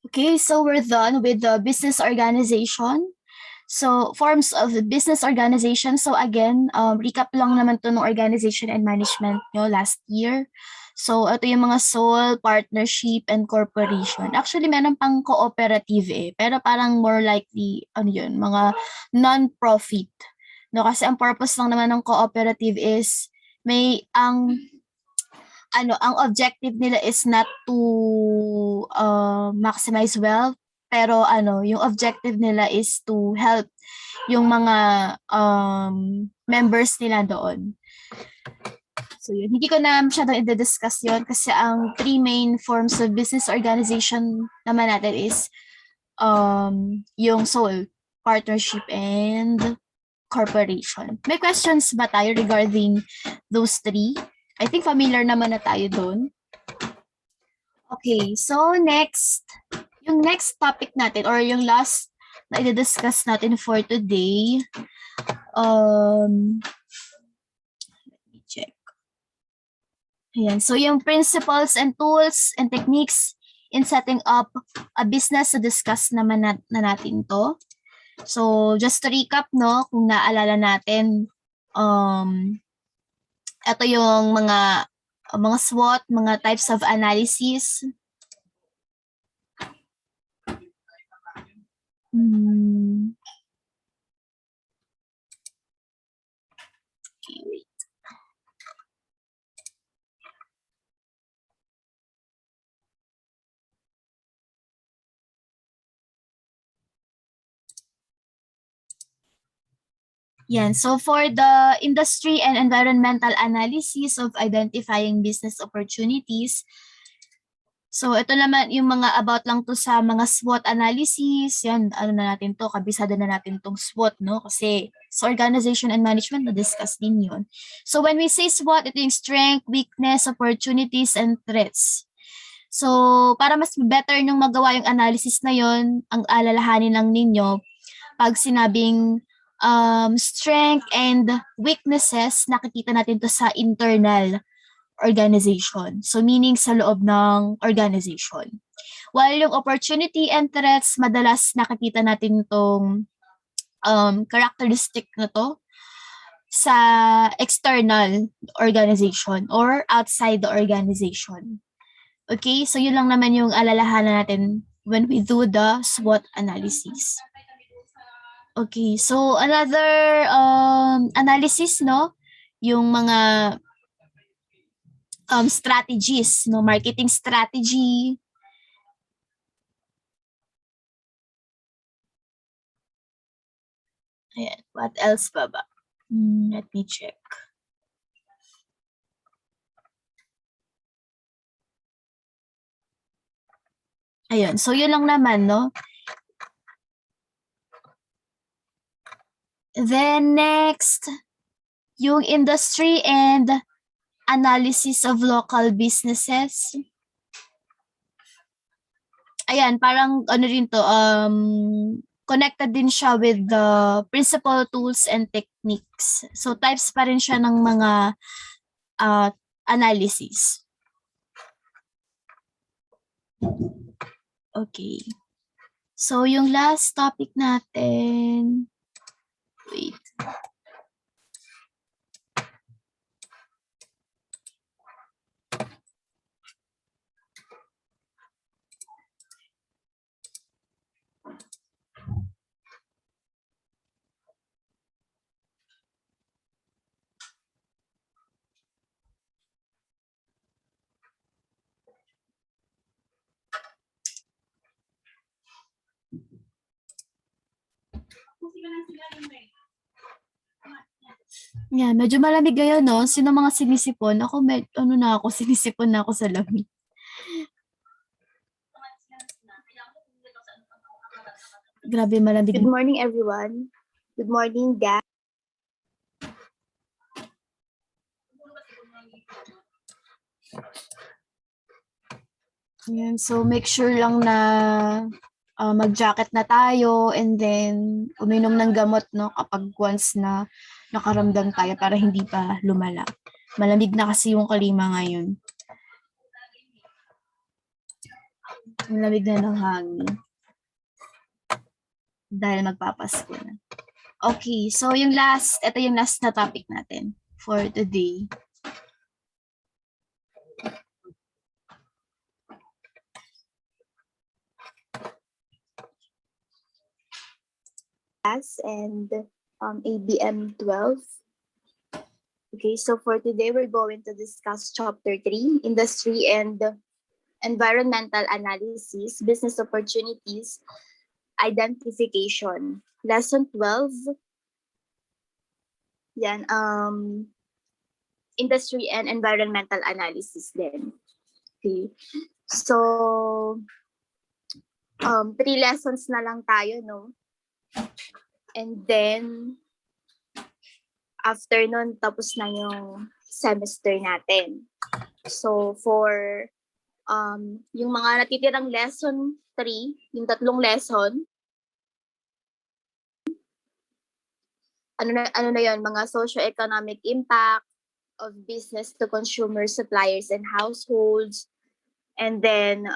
Okay, so we're done with the business organization. So, forms of business organization. So, again, recap lang naman to ng organization and management nyo last year. So, ito yung mga sole, partnership, and corporation. Actually, meron pang cooperative pero parang more likely, mga non-profit. No, kasi ang purpose lang naman ng cooperative is ang objective nila is not to maximize wealth, pero yung objective nila is to help yung mga members nila doon. So yun, hindi ko na masyadong i-discuss yun kasi ang three main forms of business organization naman natin is yung sole, partnership, and corporation. May questions ba tayo regarding those three? I think familiar naman na tayo doon. Okay, so yung next topic natin or yung last na i-discuss natin for today, let me check. Ayan, so yung principles and tools and techniques in setting up a business, so discuss naman na natin to. So just to recap, kung naalala natin, ito yung mga SWOT, mga types of analysis. Okay, wait. Yan. So for the industry and environmental analysis of identifying business opportunities, so ito naman yung mga about lang to sa mga SWOT analysis. Yan, na natin to, kabisado na natin tong SWOT, kasi sa organization and management, na-discuss din yun. So when we say SWOT, ito yung strength, weakness, opportunities, and threats. So para mas better nyung magawa yung analysis na yun, ang alalahanin lang ninyo, pag sinabing strength and weaknesses, nakikita natin to sa internal organization. So meaning sa loob ng organization. While yung opportunity and threats, madalas nakikita natin itong characteristic na to sa external organization or outside the organization. Okay, so yun lang naman yung alalahanan natin when we do the SWOT analysis. Okay, so another analysis, no, yung mga strategies, no, marketing strategy. Ayan, what else pa ba? Let me check. Ayun, so yun lang naman, no? Then next, yung industry and analysis of local businesses. Ayan, parang ano rin to, connected din siya with the principal tools and techniques. So types pa rin siya ng mga analysis. Okay. So yung last topic natin, wait. Yan, medyo malamig ngayon, no? Sino mga sinisipon? Ako, sinisipon na ako sa lamig. Grabe, malamig. Good morning, everyone. Good morning, Dad. Yan, so make sure lang na mag-jacket na tayo and then uminom ng gamot, no, kapag once na nakaramdam tayo para hindi pa lumala. Malamig na kasi yung kalima ngayon. Malamig na ng hangin. Dahil magpapasko na. Okay, so ito yung last na topic natin for today. And ABM 12. Okay, so for today, we're going to discuss Chapter 3, Industry and Environmental Analysis, Business Opportunities, Identification. Lesson 12, yan, Industry and Environmental Analysis din. Okay, so 3 lessons na lang tayo, no? And then, after nun, tapos na yung semester natin. So, for yung mga natitirang lesson 3, yung 3 lesson, ano na yun, mga socio-economic impact of business to consumers, suppliers, and households, and then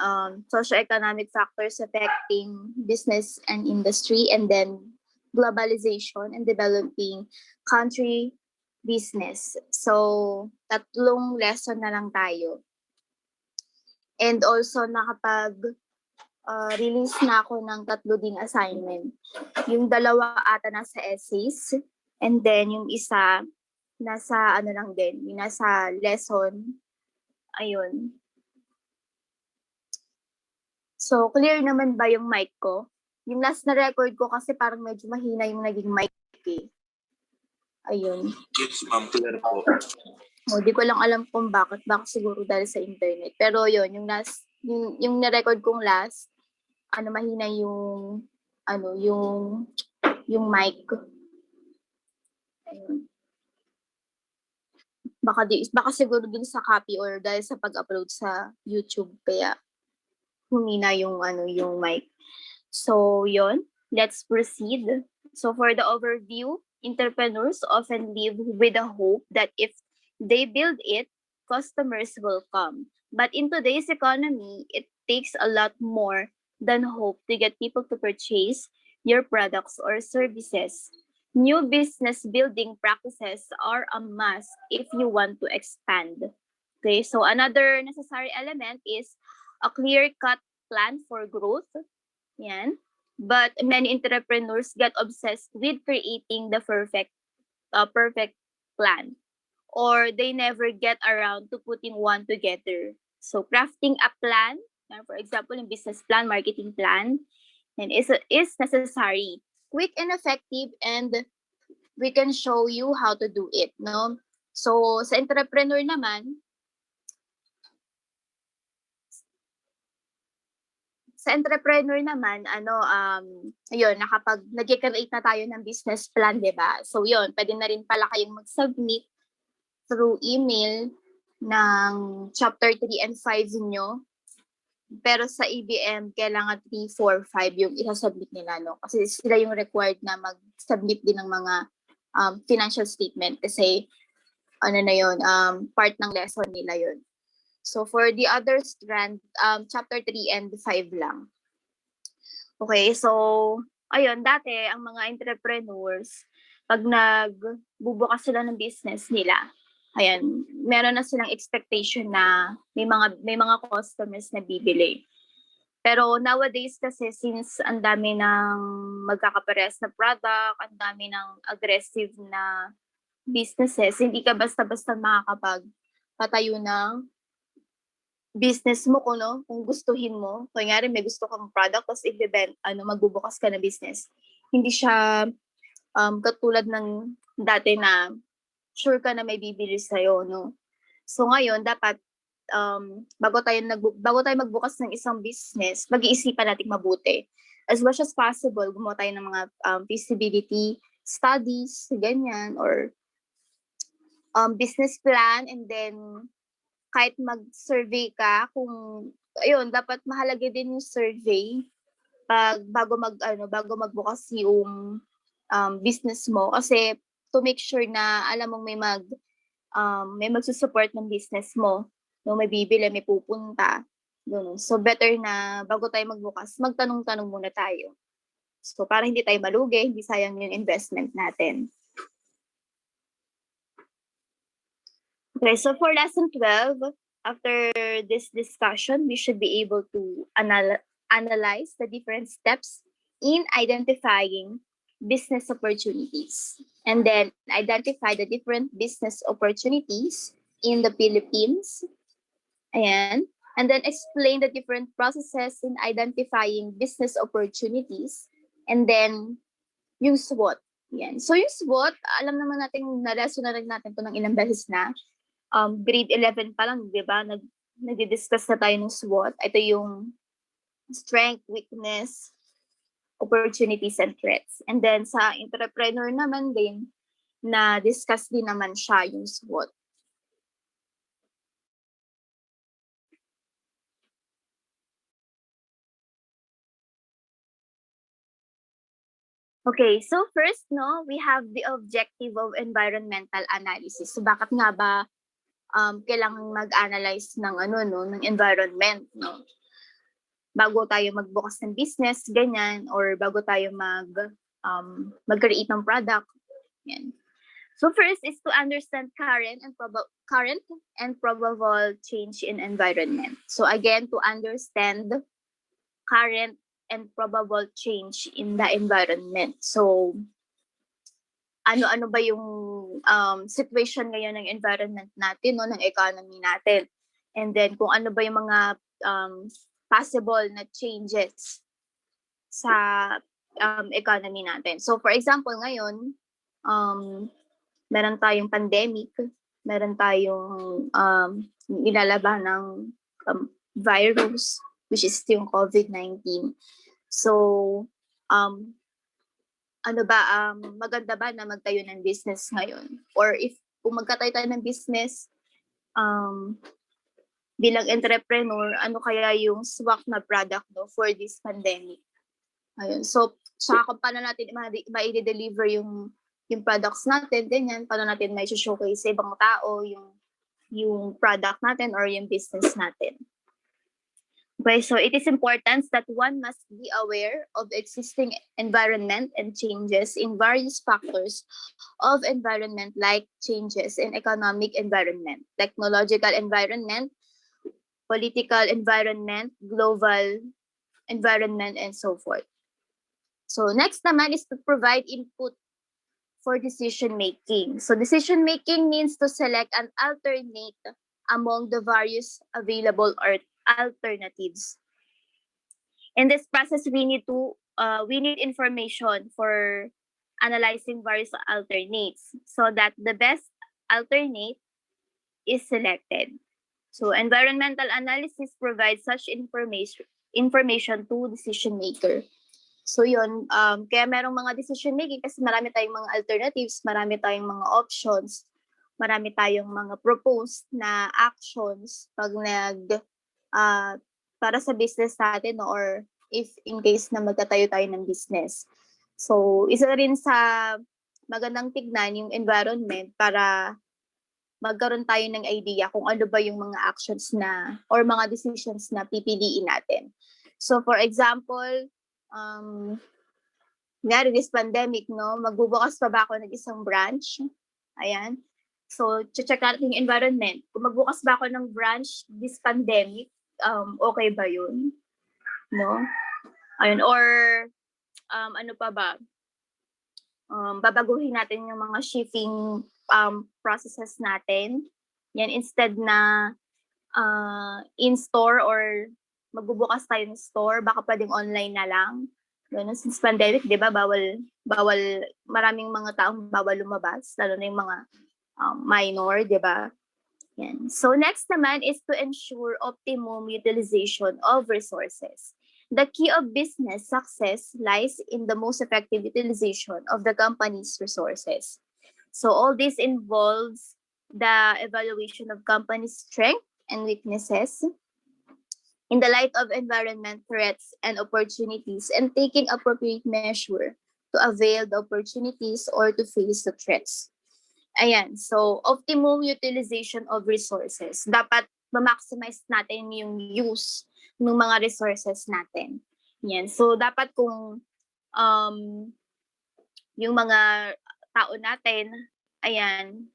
socio-economic factors affecting business and industry, and then globalization and developing country business. So, 3 lesson na lang tayo. And also, release na ako ng 3 ding assignment. Yung 2 ata nasa essays, and then yung isa nasa lang din, yung nasa lesson. Ayun. So, clear naman ba yung mic ko? Yung last na record ko kasi parang medyo mahina yung naging mic eh. Ayun. Yes, ma'am. Clear po. Di ko lang alam kung bakit. Baka siguro dahil sa internet. Pero yun, yung na-record kong last, mahina yung mic. Ayun. Baka siguro din sa copy or dahil sa pag-upload sa YouTube. Kaya humina yung mic. So, yun. Let's proceed. So, for the overview, entrepreneurs often live with a hope that if they build it, customers will come. But in today's economy, it takes a lot more than hope to get people to purchase your products or services. New business building practices are a must if you want to expand. Okay, so another necessary element is a clear-cut plan for growth. Yan. But many entrepreneurs get obsessed with creating the perfect plan, or they never get around to putting one together. So crafting a plan, for example, in business plan, marketing plan, and is necessary, quick and effective, and we can show you how to do it, no? So sa entrepreneur naman, ayun, nakapag nag-create na tayo ng business plan, di ba? So yun, pwede na rin pala kayong mag-submit through email ng chapter 3 and 5 nyo. Pero sa EBM, kailangan 3, 4, 5 yung isasubmit nila, no? Kasi sila yung required na mag-submit din ng mga financial statement kasi ano na yun, part ng lesson nila yun. So for the other strand, chapter 3 and 5 lang. Okay, so ayun, dati ang mga entrepreneurs, pag nagbubukas sila ng business nila, ayan, meron na silang expectation na may mga customers na bibili. Pero nowadays kasi, since ang dami ng magkakapares na product, ang dami ng aggressive na businesses, hindi ka basta-basta makakapagpatayo ng business mo kung gustuhin mo. Kunyari may gusto kang product, tapos magbubukas ka na business. Hindi siya katulad ng dati na sure ka na may bibili sa'yo, no? So ngayon, dapat bago tayo magbukas ng isang business, mag-iisipan natin mabuti. As much as possible, gumawa tayo ng mga feasibility studies, ganyan, or business plan, and then kahit mag-survey ka, dapat mahalaga din yung survey bago magbukas yung business mo, kasi to make sure na alam mong may magsusupport ng business mo, no, may bibili, may pupunta. Ganun. So better na bago tayo magbukas, magtanong-tanong muna tayo. So para hindi tayo malugi, hindi sayang yung investment natin. Okay, so for lesson 12, after this discussion, we should be able to analyze the different steps in identifying business opportunities, and then identify the different business opportunities in the Philippines. Ayan. And then explain the different processes in identifying business opportunities. And then yung SWOT. Yan. So yung SWOT, alam naman natin, na-lesson na rin natin ito ng ilang beses na. Grade 11 pa lang, di ba? Nag-discuss na tayo ng SWOT. Ito yung strength, weakness, opportunities, and threats. And then sa entrepreneur naman din, na-discuss din naman siya yung SWOT. Okay, so first, no, we have the objective of environmental analysis. So bakit nga ba kailangan mag-analyze ng ng environment, no? Bago tayo magbukas ng business, ganyan, or bago tayo mag-create ng product, yan. So first is to understand current and probable change in environment. So again, to understand current and probable change in the environment. So, ano ba yung situation ngayon ng environment natin, no, ng economy natin. And then, kung ano ba yung mga possible na changes sa economy natin. So, for example, ngayon, meron tayong pandemic, meron tayong inalaban ng virus, which is yung COVID-19. So, maganda ba na magtayo ng business ngayon? Or kung magkatayo tayo ng business, bilang entrepreneur, ano kaya yung swak na product, no, for this pandemic? Ayun. So, saka kung paano natin ma-deliver yung products natin, ganyan, paano natin may showcase sa ibang tao yung product natin or yung business natin. Okay, so it is important that one must be aware of existing environment and changes in various factors of environment, like changes in economic environment, technological environment, political environment, global environment, and so forth. So next naman is to provide input for decision making. So decision making means to select an alternate among the various available alternatives. In this process, we need information for analyzing various alternates so that the best alternate is selected. So environmental analysis provides such information to decision maker. So yun, kaya merong mga decision making kasi marami tayong mga alternatives, marami tayong mga options, marami tayong mga proposed na actions pag para sa business natin, no, or if in case na magtatayo tayo ng business. So isa rin sa magandang tignan yung environment para magkaroon tayo ng idea kung ano ba yung mga actions na or mga decisions na pipiliin natin. So for example, this pandemic, no, magbubukas pa ba ako ng isang branch? Ayan. So, check natin yung environment. Kung magbukas ba ako ng branch this pandemic, okay ba yun? No? Ayun. Or, ano pa ba? Babaguhin natin yung mga shipping processes natin. Yan, instead na in-store or magbubukas tayo ng store, baka pwedeng online na lang. Ganun, since pandemic, di ba, bawal, maraming mga taong bawal lumabas, lalo na yung mga minor, di ba? Yan. So next naman is to ensure optimum utilization of resources. The key of business success lies in the most effective utilization of the company's resources. So all this involves the evaluation of company's strength and weaknesses in the light of environment threats and opportunities, and taking appropriate measure to avail the opportunities or to face the threats. Ayan, so optimum utilization of resources. Dapat ma-maximize natin yung use ng mga resources natin. Yan. So dapat kung yung mga tao natin, ayan,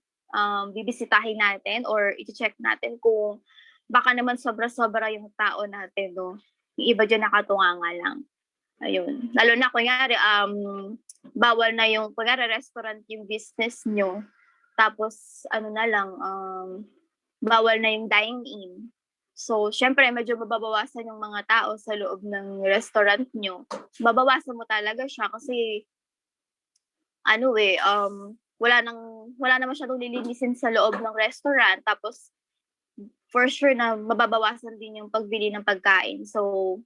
bibisitahin natin or i-check natin kung baka naman sobra-sobra yung tao natin, no? Yung iba dyan nakatunganga lang. Ayun. Lalo na, kunyari, bawal na yung, kunyari, restaurant yung business nyo. Tapos, ano na lang, bawal na yung dine-in. So, syempre, medyo mababawasan yung mga tao sa loob ng restaurant nyo. Mabawasan mo talaga siya kasi, wala naman siya lilinisin sa loob ng restaurant. Tapos, for sure na mababawasan din yung pagbili ng pagkain. So,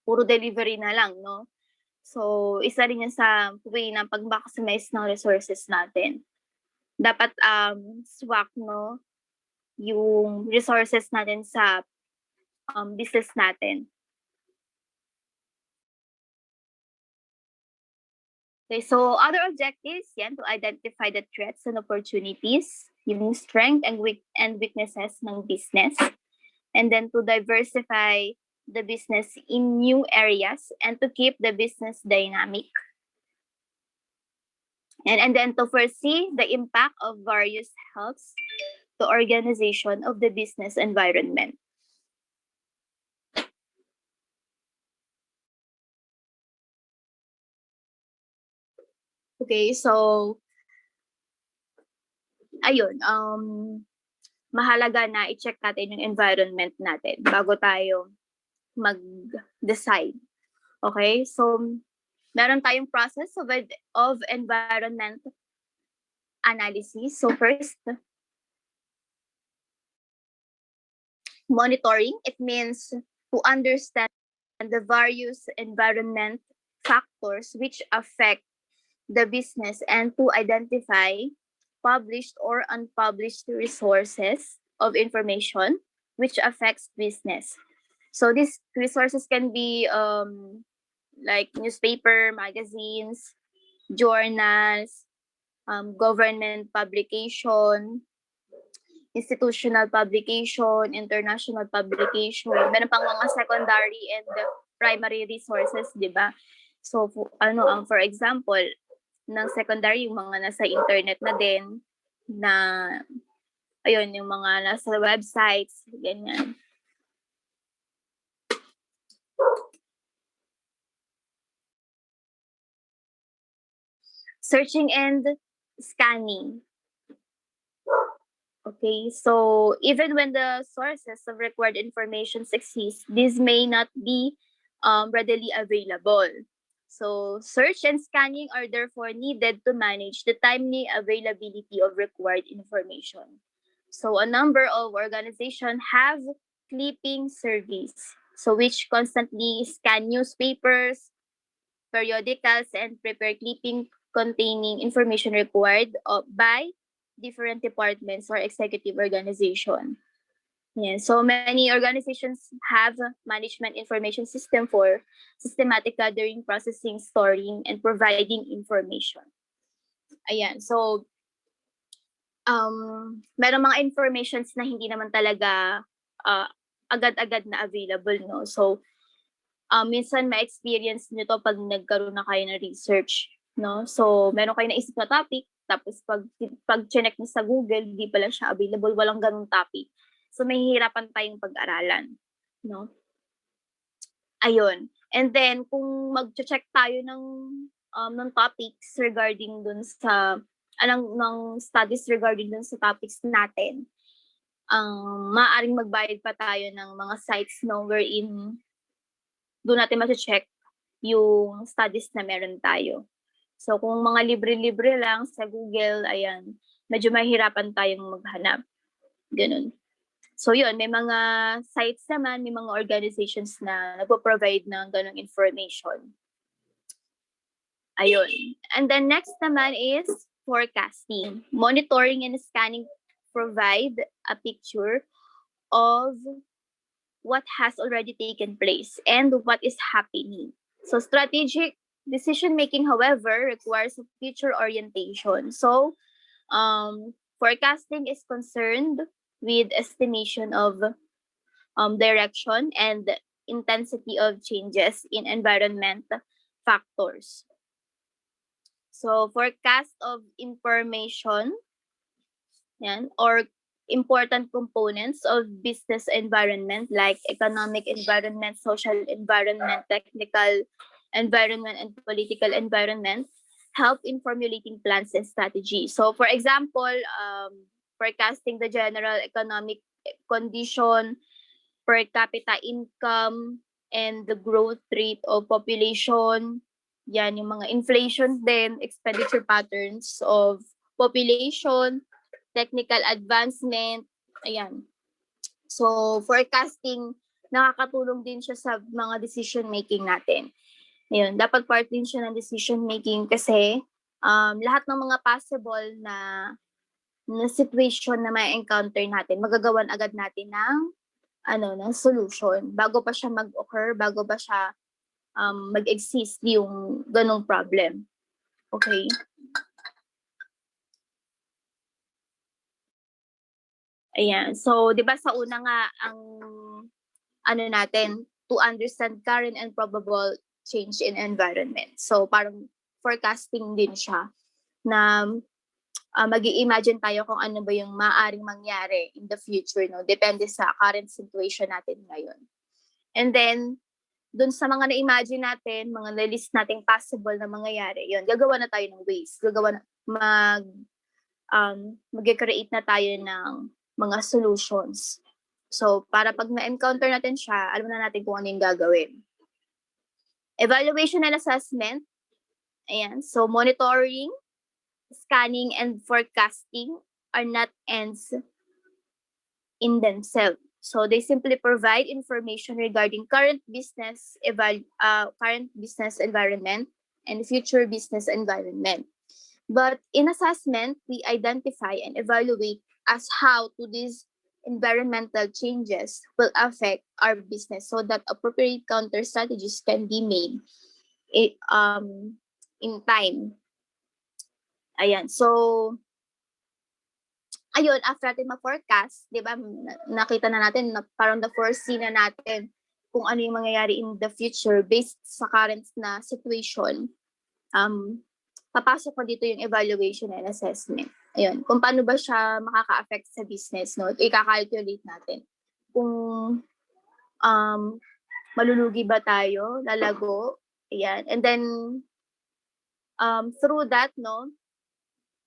puro delivery na lang, no? So, isa rin yan sa way ng pag-maximize ng resources natin. Dapat swak, no, yung resources natin sa business natin. Okay, so other objectives, yan, to identify the threats and opportunities, yung strength and weaknesses ng business, and then to diversify the business in new areas and to keep the business dynamic. And then to foresee the impact of various healths to organization of the business environment. Okay, so ayun, mahalaga na i-check natin yung environment natin bago tayo mag-decide. Okay, so meron tayong process of environment analysis. So first, monitoring. It means to understand the various environment factors which affect the business and to identify published or unpublished resources of information which affects business. So these resources can be like newspaper, magazines, journals, government publication, institutional publication, international publication, meron pang mga secondary and primary resources, di ba? So, for example, ng secondary, yung mga nasa internet na din, na, ayun, yung mga nasa websites, ganyan. Searching and scanning. Okay, so even when the sources of required information exist, this may not be readily available. So search and scanning are therefore needed to manage the timely availability of required information. So a number of organizations have clipping service, so which constantly scan newspapers, periodicals, and prepare clipping containing information required by different departments or executive organization. Yeah, so many organizations have a management information system for systematic gathering, processing, storing, and providing information. Ayan, so meron mga informations na hindi naman talaga agad-agad na available, no? So minsan ma-experience nyo to pag nagkaroon na kayo ng research, no? So, meron kayo naisip na topic, tapos pag check nyo sa Google, hindi pala siya available, walang ganung topic. So, may hihirapan tayong pag-aralan, no? Ayun. And then, kung mag-check tayo ng topics regarding dun sa, ng studies regarding dun sa topics natin, maaaring magbayad pa tayo ng mga sites, no, wherein doon natin ma-check yung studies na meron tayo. So, kung mga libre-libre lang sa Google, ayan, medyo mahirapan tayong maghanap. Ganun. So, yun, may mga sites naman, may mga organizations na nagpo-provide ng ganung information. Ayun. And then next naman is forecasting. Monitoring and scanning provide a picture of what has already taken place and what is happening. So strategic decision-making, however, requires a future orientation. So forecasting is concerned with estimation of direction and intensity of changes in environment factors. So forecast of information, yan, or important components of business environment like economic environment, social environment, technical environment, and political environment help in formulating plans and strategies. So for example, forecasting the general economic condition, per capita income, and the growth rate of population. Yan, yung mga inflation din, expenditure patterns of population, technical advancement, ayan. So, forecasting, nakakatulong din siya sa mga decision-making natin. Ayun, dapat part din siya ng decision-making kasi lahat ng mga possible na situation na may encounter natin, magagawan agad natin ng solution bago pa siya mag-occur, bago pa siya mag-exist yung ganong problem. Okay? Ayan. So, 'di ba sa una nga ang natin to understand current and probable change in environment. So, parang forecasting din siya na mag-i-imagine tayo kung ano ba yung maaaring mangyari in the future, no? Depende sa current situation natin ngayon. And then, dun sa mga na-imagine natin, mga na-list nating possible na mangyayari, yun, gagawa na tayo ng ways. Mag-create na tayo ng mga solutions. So, para pag na-encounter natin siya, alam na natin kung ano yung gagawin. Evaluation and assessment. Ayan. So, monitoring, scanning, and forecasting are not ends in themselves. So, they simply provide information regarding current business environment and future business environment. But in assessment, we identify and evaluate as how to these environmental changes will affect our business so that appropriate counter strategies can be made in time. Ayan. So, ayun, after natin ma-forecast, di ba, nakita na natin na parang na-foresee na natin kung ano yung mangyayari in the future based sa current na situation. Papasok ko dito yung evaluation and assessment. Ayun, kung paano ba siya makaka-affect sa business, no? I-calculate natin kung malulugi ba tayo, lalago, ayan. And then, through that, no,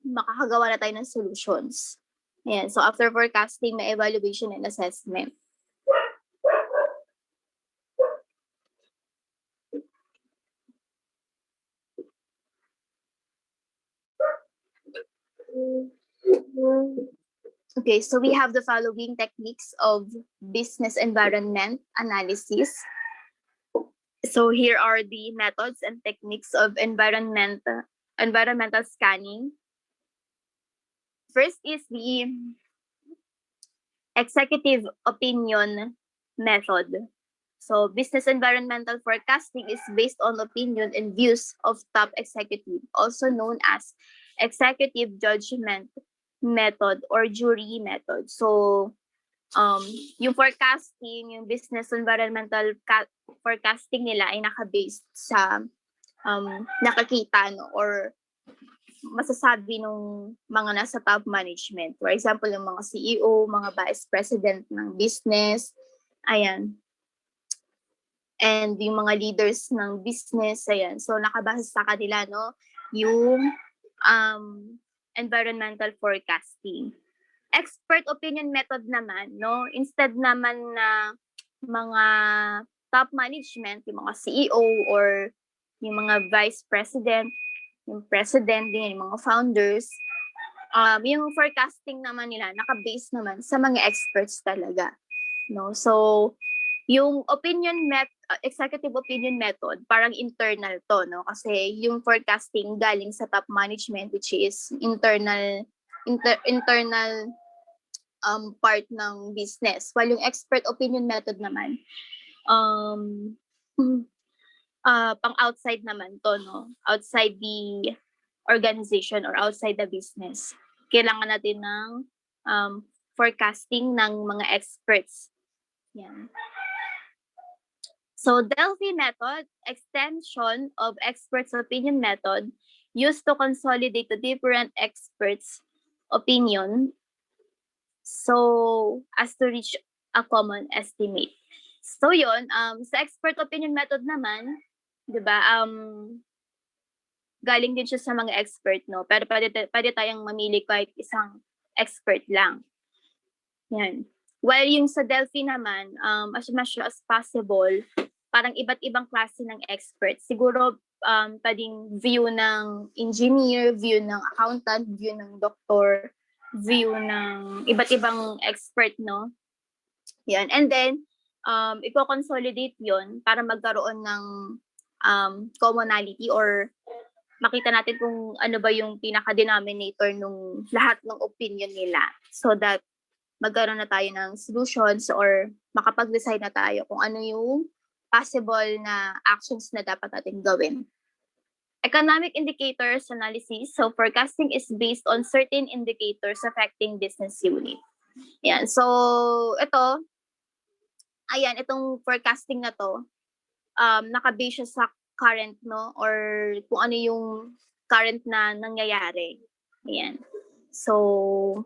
makakagawa na tayo ng solutions. Ayan, so after forecasting, may evaluation and assessment. Okay, so we have the following techniques of business environment analysis. So here are the methods and techniques of environmental scanning. First is the executive opinion method. So business environmental forecasting is based on opinion and views of top executive, also known as executive judgment method or jury method. So yung forecasting, yung business environmental forecasting nila ay naka-based sa nakakita, no, or masasabi nung mga nasa top management. For example, yung mga CEO, mga vice president ng business, ayan. And yung mga leaders ng business, ayan. So nakabase sa kanila, no, yung environmental forecasting. Expert opinion method naman, no, instead naman na mga top management, yung mga CEO or yung mga vice president, yung president din, yung mga founders, yung forecasting naman nila, naka-base naman sa mga experts talaga, no? So, yung executive opinion method, parang internal to, no? Kasi yung forecasting galing sa top management, which is internal part ng business. While yung expert opinion method naman, pang outside naman to, no? Outside the organization or outside the business. Kailangan natin ng forecasting ng mga experts. Yan. So, Delphi method, extension of experts' opinion method, used to consolidate the different experts' opinion so as to reach a common estimate. So, yun, sa expert opinion method naman, di ba, galing din siya sa mga expert, no? Pero pwede tayong mamili kahit isang expert lang. Yan. While yung sa Delphi naman, as much as possible, parang iba't ibang klase ng expert. Siguro, pwedeng view ng engineer, view ng accountant, view ng doctor, view ng iba't ibang expert, no? Yan. And then, i-consolidate yon para magkaroon ng commonality or makita natin kung ano ba yung pinaka-denominator nung lahat ng opinion nila so that magkaroon na tayo ng solutions or makapag-decide na tayo kung ano yung possible na actions na dapat natin gawin. Economic indicators analysis. So forecasting is based on certain indicators affecting business unit. Yan. So ito, ayan, itong forecasting na to, naka-base siya sa current, no, or kung ano yung current na nangyayari. Ayan. So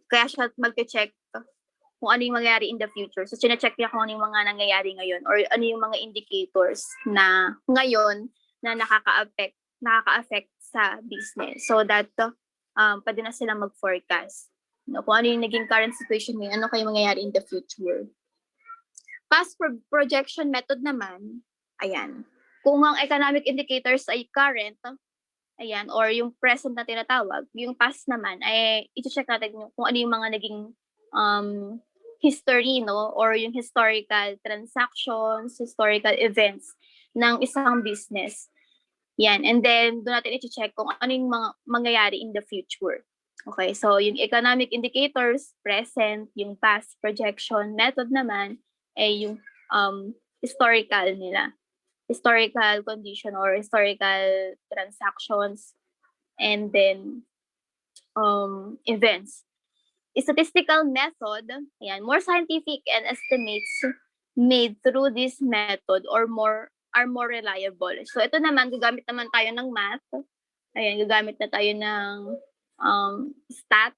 kaya siya mag-check kung ano yung mangyayari in the future. So, sine-check niya kung ano yung mga nangyayari ngayon or ano yung mga indicators na ngayon na nakaka-affect sa business. So that pwede na sila mag-forecast. No, kung ano yung naging current situation ngayon, ano kayo mangyayari in the future. Past projection method naman, ayan. Kung ang economic indicators ay current, ayan, or yung present na tinatawag, yung past naman, ay i-check natin kung ano yung mga naging history, no, or yung historical transactions, historical events ng isang business. Yan, and then doon natin i-check kung ano yung mga mangyayari in the future. Okay, so yung economic indicators, present, yung past projection method naman, ay yung historical nila. Historical condition or historical transactions. And then, events. Statistical method, ayan, more scientific and estimates made through this method are more reliable. So ito naman, gagamit naman tayo ng math. Ayan, gagamit na tayo ng stat.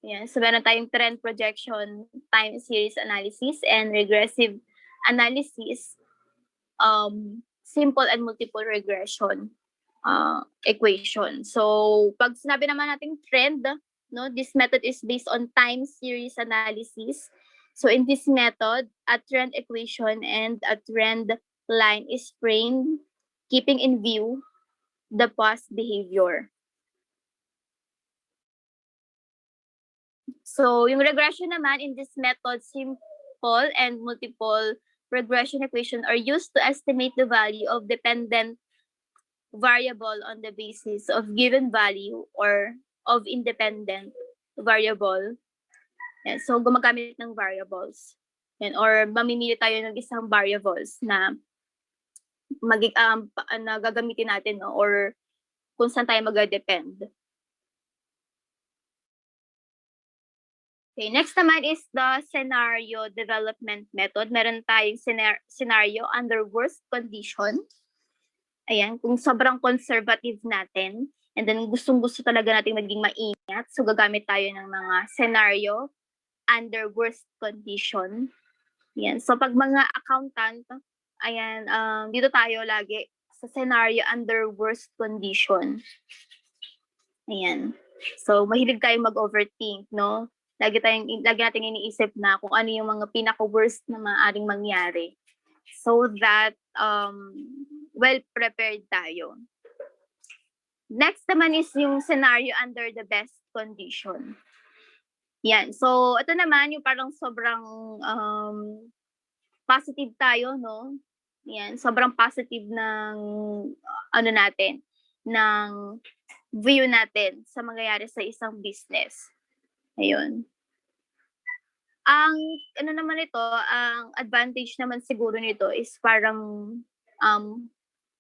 Ayan, so meron tayong trend projection, time series analysis, and regressive analysis, simple and multiple regression equation. So pag sinabi naman natin trend, no, this method is based on time series analysis. So in this method, a trend equation and a trend line is framed, keeping in view the past behavior. So yung regression naman, in this method, simple and multiple regression equation are used to estimate the value of dependent variable on the basis of given value or of independent variable. Yan. So, gumagamit ng variables. Yan. Or mamimili tayo ng isang variables na na gagamitin natin, no? Or kung saan tayo mag-depend. Okay, next naman is the scenario development method. Meron tayong scenario under worst condition. Ayan, kung sobrang conservative natin, and then gustong-gusto talaga natin maging maingat, so gagamit tayo ng mga scenario under worst condition. Ayan, so pag mga accountant, ayan, dito tayo lagi sa scenario under worst condition. Ayan, so mahilig tayong mag-overthink, no? Lagi natin iniisip na kung ano yung mga pinaka-worst na maaaring mangyari. So that well-prepared tayo. Next naman is yung scenario under the best condition. Yan. So, ito naman yung parang sobrang positive tayo, no? Yan. Sobrang positive ng ano natin, ng view natin sa mangyayari sa isang business. Ayun. Ang ano naman ito, ang advantage naman siguro nito is parang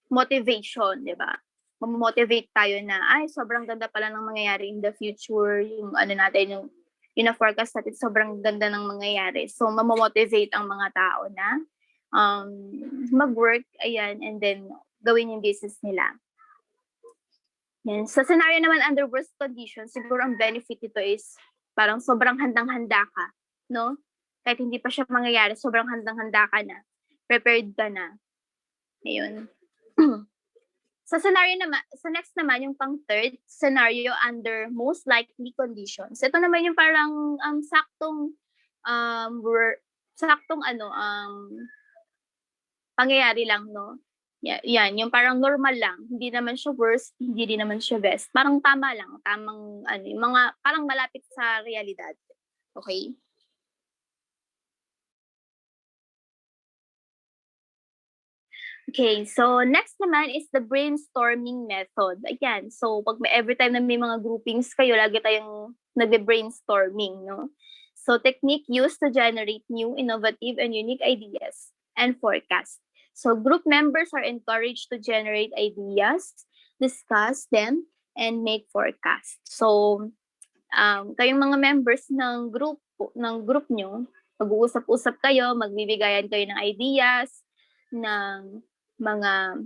motivation, 'di ba? Mamotivate tayo na ay sobrang ganda pala ng mangyayari in the future, yung ano natin yung forecast natin sobrang ganda ng mangyayari. So mamomotivate ang mga tao na mag-work, ayan, and then gawin yung business nila. Yan. Sa scenario naman under worst conditions, siguro ang benefit nito is parang sobrang handang-handa ka, no? Kahit hindi pa siya mangyayari, sobrang handang-handa ka na. Prepared ka na. Ayun. Sa scenario naman, sa next naman, yung pang third, scenario under most likely conditions. Ito naman yung parang saktong pangyayari lang, no? Yan, yung parang normal lang. Hindi naman siya worst, hindi din naman siya best. Parang tama lang, tamang yung mga parang malapit sa realidad. Okay? Okay, so next naman is the brainstorming method. Ayan, so pag every time na may mga groupings kayo, lagi tayong nagbe-brainstorming, no? So technique used to generate new, innovative, and unique ideas and forecast. So group members are encouraged to generate ideas, discuss them, and make forecasts. So kayong mga members ng group nyo, mag-uusap-usap kayo, magbibigayan kayo ng ideas, ng mga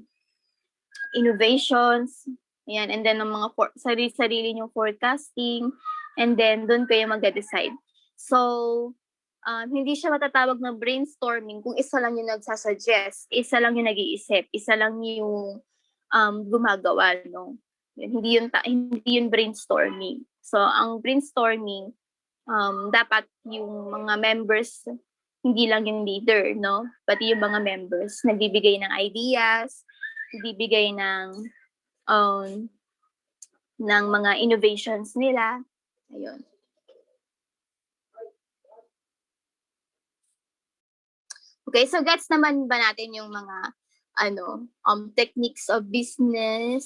innovations, yan, and then ng mga sarili-sarili yung forecasting, and then doon kayo mag-decide. So, hindi siya matatawag na brainstorming kung isa lang yung nagsasuggest, isa lang yung nag-iisip, isa lang yung gumagawa, no? Hindi yun brainstorming. So, ang brainstorming, dapat yung mga members, hindi lang yung leader, no? Pati yung mga members, nagbibigay ng ideas, nagbibigay ng mga innovations nila. Ayun. Okay, so gets naman ba natin yung mga techniques of business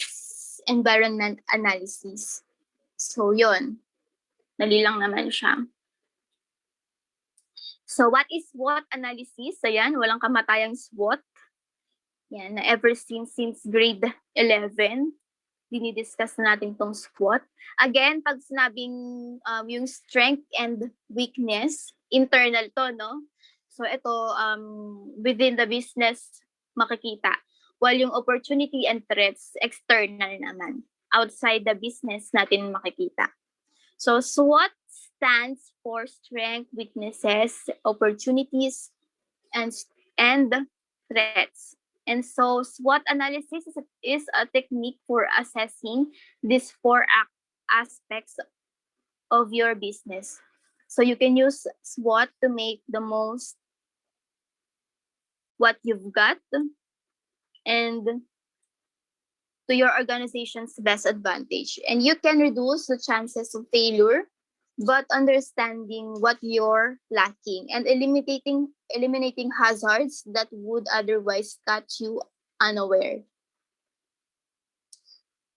environment analysis? So, yun. Dali lang naman siya. So, what is SWOT analysis? Ayan, walang kamatayang SWOT. Yan, na ever since grade 11. dinidiscuss na natin tong SWOT. Again, pag sinabing yung strength and weakness, internal to, no? So ito, within the business makikita. While yung opportunity and threats, external naman. Outside the business natin makikita. So SWOT stands for strength, weaknesses, opportunities, and threats. And so SWOT analysis is a technique for assessing these four aspects of your business. So you can use SWOT to make the most what you've got and to your organization's best advantage. And you can reduce the chances of failure, but understanding what you're lacking and eliminating hazards that would otherwise catch you unaware.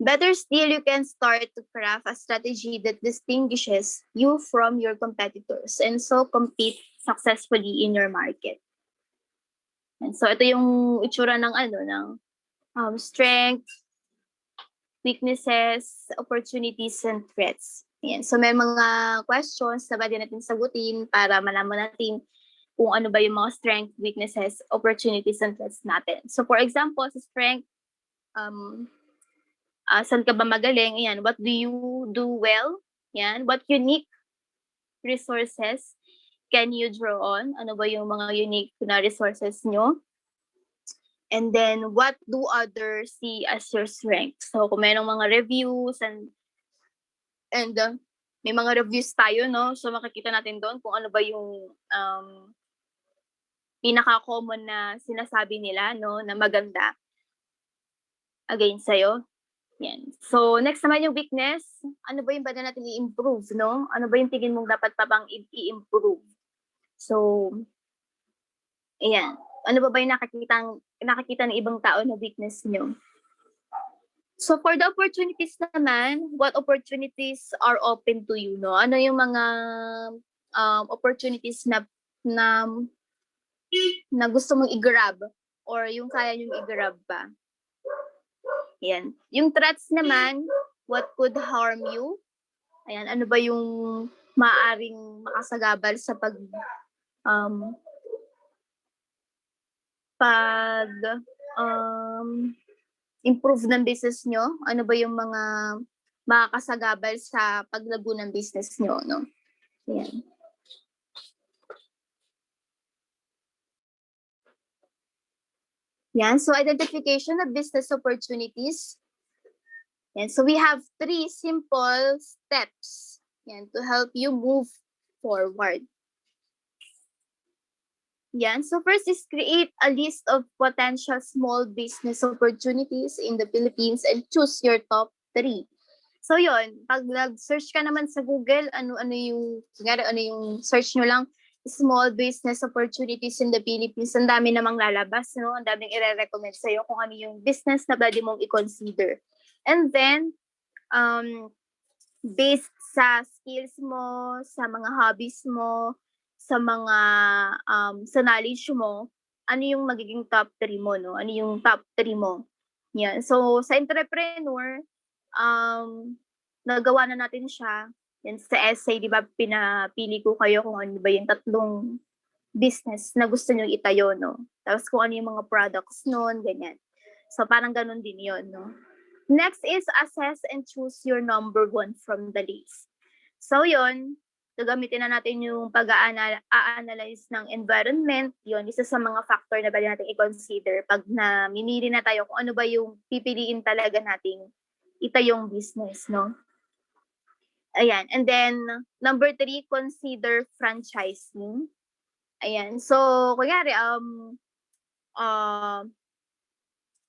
Better still, you can start to craft a strategy that distinguishes you from your competitors and so compete successfully in your market. And so ito yung itsura ng strength, weaknesses, opportunities, and threats. Ayan. So may mga questions na pwede natin sagutin para malaman natin kung ano ba yung mga strength, weaknesses, opportunities, and threats natin. So for example, sa strength, saan ka ba magaling? Ayan. What do you do well? Ayan. What unique resources can you draw on? Ano ba yung mga unique na resources nyo? And then, what do others see as your strength? So, kung mayroong mga reviews and may mga reviews tayo, no? So, makikita natin doon kung ano ba yung pinaka-common na sinasabi nila, no? Na maganda against sa'yo. Yan. So, next naman yung weakness. Ano ba yung pwede natin i-improve, no? Ano ba yung tingin mong dapat pa bang i-improve? So, ayan. Ano ba yung nakakita ng ibang tao na weakness nyo? So for the opportunities naman, what opportunities are open to you, no? Ano yung mga opportunities na gusto mong i-grab or yung kaya nyong i-grab pa? Yan. Yung threats naman, what could harm you? Ayan, ano ba yung maaaring makasagabal sa improve ng business nyo? Ano ba yung mga makakasagabal sa paglago ng business nyo, no? Ayan. Yan. So, identification of business opportunities. Yan. So, we have 3 simple steps yan, to help you move forward. Yan. So first is create a list of potential small business opportunities in the Philippines and choose your top 3. So yon, pag nag-search ka naman sa Google, ano yung search nyo lang, small business opportunities in the Philippines, ang dami namang lalabas, no? Ang daming i-recommend sa'yo kung ano yung business na pwede mong i-consider. And then, based sa skills mo, sa mga hobbies mo, sa mga sa knowledge mo, ano yung magiging top 3 mo, no? Ano yung top 3 mo? Yan. So sa entrepreneur, nagawa na natin siya. Yan sa essay, 'di ba, pinapili ko kayo kung ano ba yung 3 business na gusto niyo itayo, no? Tapos kung ano yung mga products noon, ganyan. So parang ganun din 'yon, no? Next is assess and choose your number 1 from the list. So 'yon, gagamitin na natin yung pag-a-analyze ng environment. Yun, isa sa mga factor na pwede natin i-consider pag namimili na tayo kung ano ba yung pipiliin talaga nating itayong business, no? Ayan. And then, number 3, consider franchising. Ayan. So, kunyari,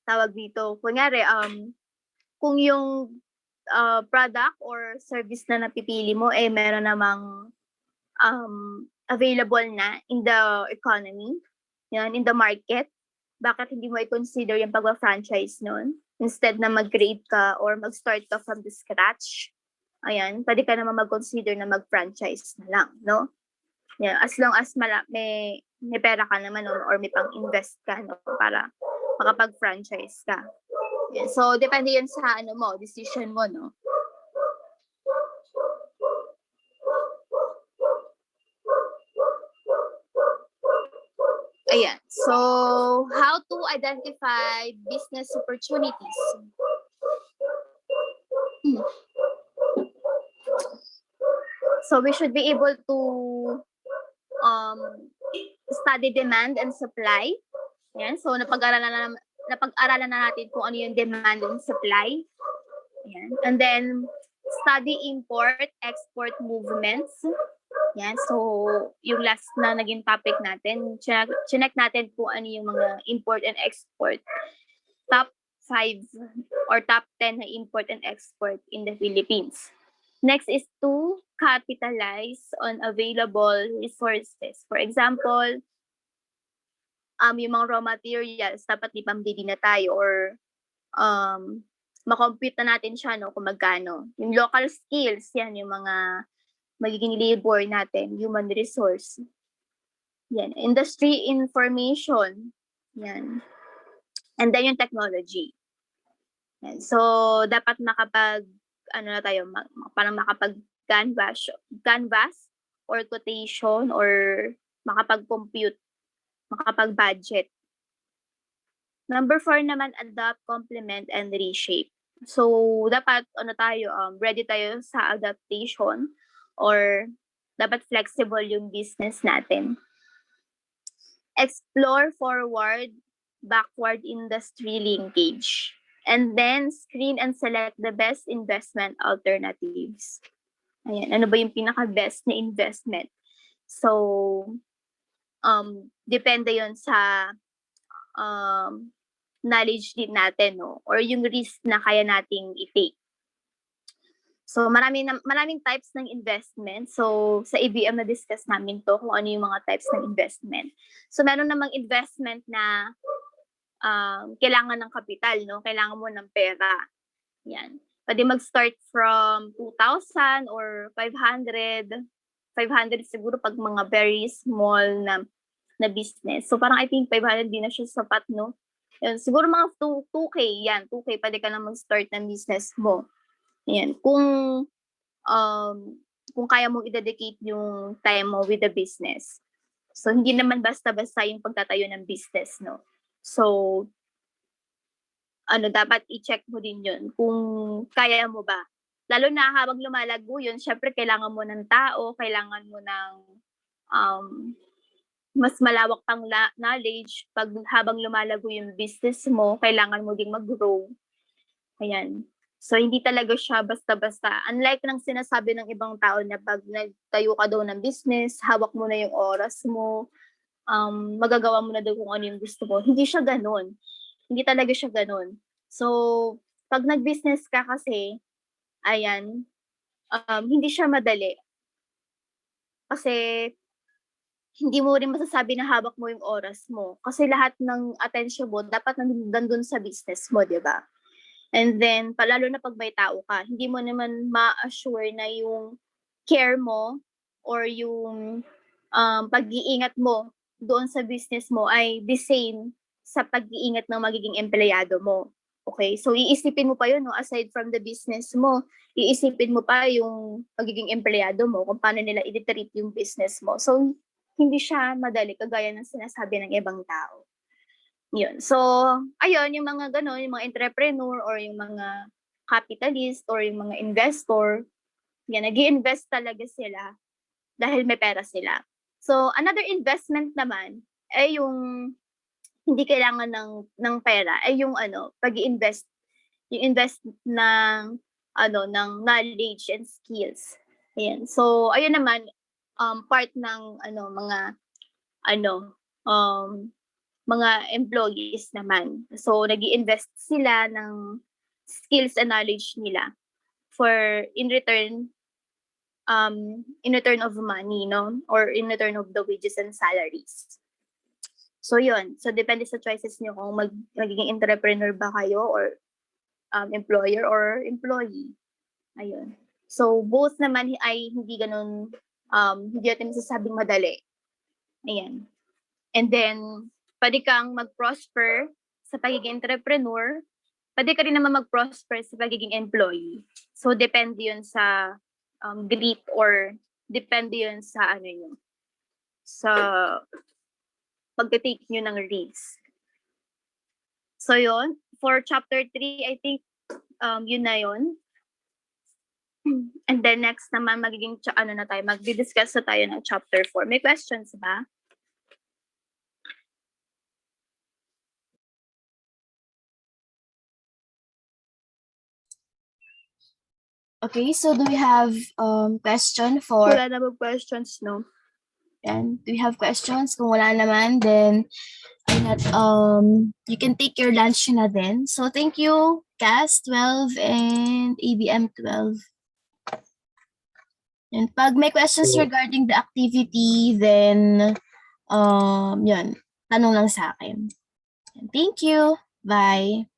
tawag dito, kunyari, kung yung product or service na napipili mo meron namang available na in the economy, yan, in the market, bakit hindi mo i-consider yung pag-franchise nun? Instead na mag-create ka or mag-start ka from the scratch, ayan, pwede ka naman mag-consider na mag-franchise na lang, no? Yan, as long as may pera ka naman or may pang-invest ka, no, para makapag-franchise ka. Yan. So, depende yun sa decision mo, no? Ayan. So, how to identify business opportunities? So, we should be able to study demand and supply. Ayan. So, napag-aralan na natin kung ano yung demand and supply. Ayan. And then, study import, export movements. Yan. So, yung last na naging topic natin, check natin kung ano yung mga import and export. Top 5 or top 10 na import and export in the Philippines. Next is to capitalize on available resources. For example, yung mga raw materials, dapat ipambili na tayo or makompute na natin siya, no, kung magkano. Yung local skills, yan, yung mga magiging labor natin, human resource. Yan. Industry information. Yan. And then yung technology. Yan. So, dapat parang makapag-canvas or quotation or makapag-compute, makapag-budget. Number 4 naman, adapt, complement, and reshape. So, dapat ready tayo sa adaptation or dapat flexible yung business natin. Explore forward, backward industry linkage. And then, screen and select the best investment alternatives. Ayan, ano ba yung pinaka-best na investment? So, depende yon sa knowledge din natin, no? Or yung risk na kaya nating i-take. So, maraming types ng investment. So, sa ABM na-discuss namin to kung ano yung mga types ng investment. So, meron namang investment na kailangan ng kapital, no? Kailangan mo ng pera. Yan. Pwede mag-start from 2,000 or 500. 500 siguro pag mga very small na business. So, parang I think 500 din na siya sapat, no? Yan. Siguro mga 2K, yan. 2K, pwede ka na mag-start ng business mo. Yan. Kung kaya mong i-dedicate yung time mo with the business. So, hindi naman basta-basta yung pagtatayo ng business, no? So, dapat i-check mo din yun kung kaya mo ba. Lalo na habang lumalago yun, syempre kailangan mo ng tao, kailangan mo ng mas malawak pang knowledge. Pag habang lumalago yung business mo, kailangan mo ding mag-grow. Ayan. So, hindi talaga siya basta-basta. Unlike ng sinasabi ng ibang tao na pag nagtayo ka daw ng business, hawak mo na yung oras mo, magagawa mo na daw kung ano yung gusto mo. Hindi siya ganun. Hindi talaga siya ganun. So, pag nag-business ka kasi, ayan, hindi siya madali. Kasi, hindi mo rin masasabi na hawak mo yung oras mo. Kasi lahat ng attention mo, dapat nandun sa business mo, di ba? And then, palalo na pag may tao ka, hindi mo naman ma-assure na yung care mo or yung pag-iingat mo doon sa business mo ay the same sa pag-iingat ng magiging empleyado mo. Okay? So, iisipin mo pa yun, no? Aside from the business mo, iisipin mo pa yung magiging empleyado mo kung paano nila i-treat yung business mo. So, hindi siya madali kagaya ng sinasabi ng ibang tao. Yun. So, ayun, yung mga gano'n, yung mga entrepreneur or yung mga capitalist or yung mga investor, yan, nag-i-invest talaga sila dahil may pera sila. So, another investment naman ay yung hindi kailangan ng pera, ay yung pag-i-invest, yung invest ng knowledge and skills. Ayan. So, ayun naman, part ng mga employees naman. So, nag-i-invest sila ng skills and knowledge nila for in return of money, no? Or in return of the wages and salaries. So, yun. So, depende sa choices niyo kung magiging entrepreneur ba kayo or employer or employee. Ayun. So, both naman ay hindi ganun, hindi natin masasabing madali. Ayan. And then, pwede kang mag-prosper sa pagiging entrepreneur, pwede ka rin naman mag-prosper sa pagiging employee. So, depende yun sa grit or depende yun sa ano yun, sa pag-take nyo ng risk. So, yun. For chapter 3, I think yun na yun. And then next naman, magdi-discuss na tayo ng chapter 4. May questions ba? Okay, so do we have question for... Wala na ba questions, no? Yan. Do we have questions? Kung wala naman, then you can take your lunch na din. So thank you, CAS 12 and ABM 12. And pag may questions regarding the activity, then yun, tanong lang sa akin. Thank you. Bye.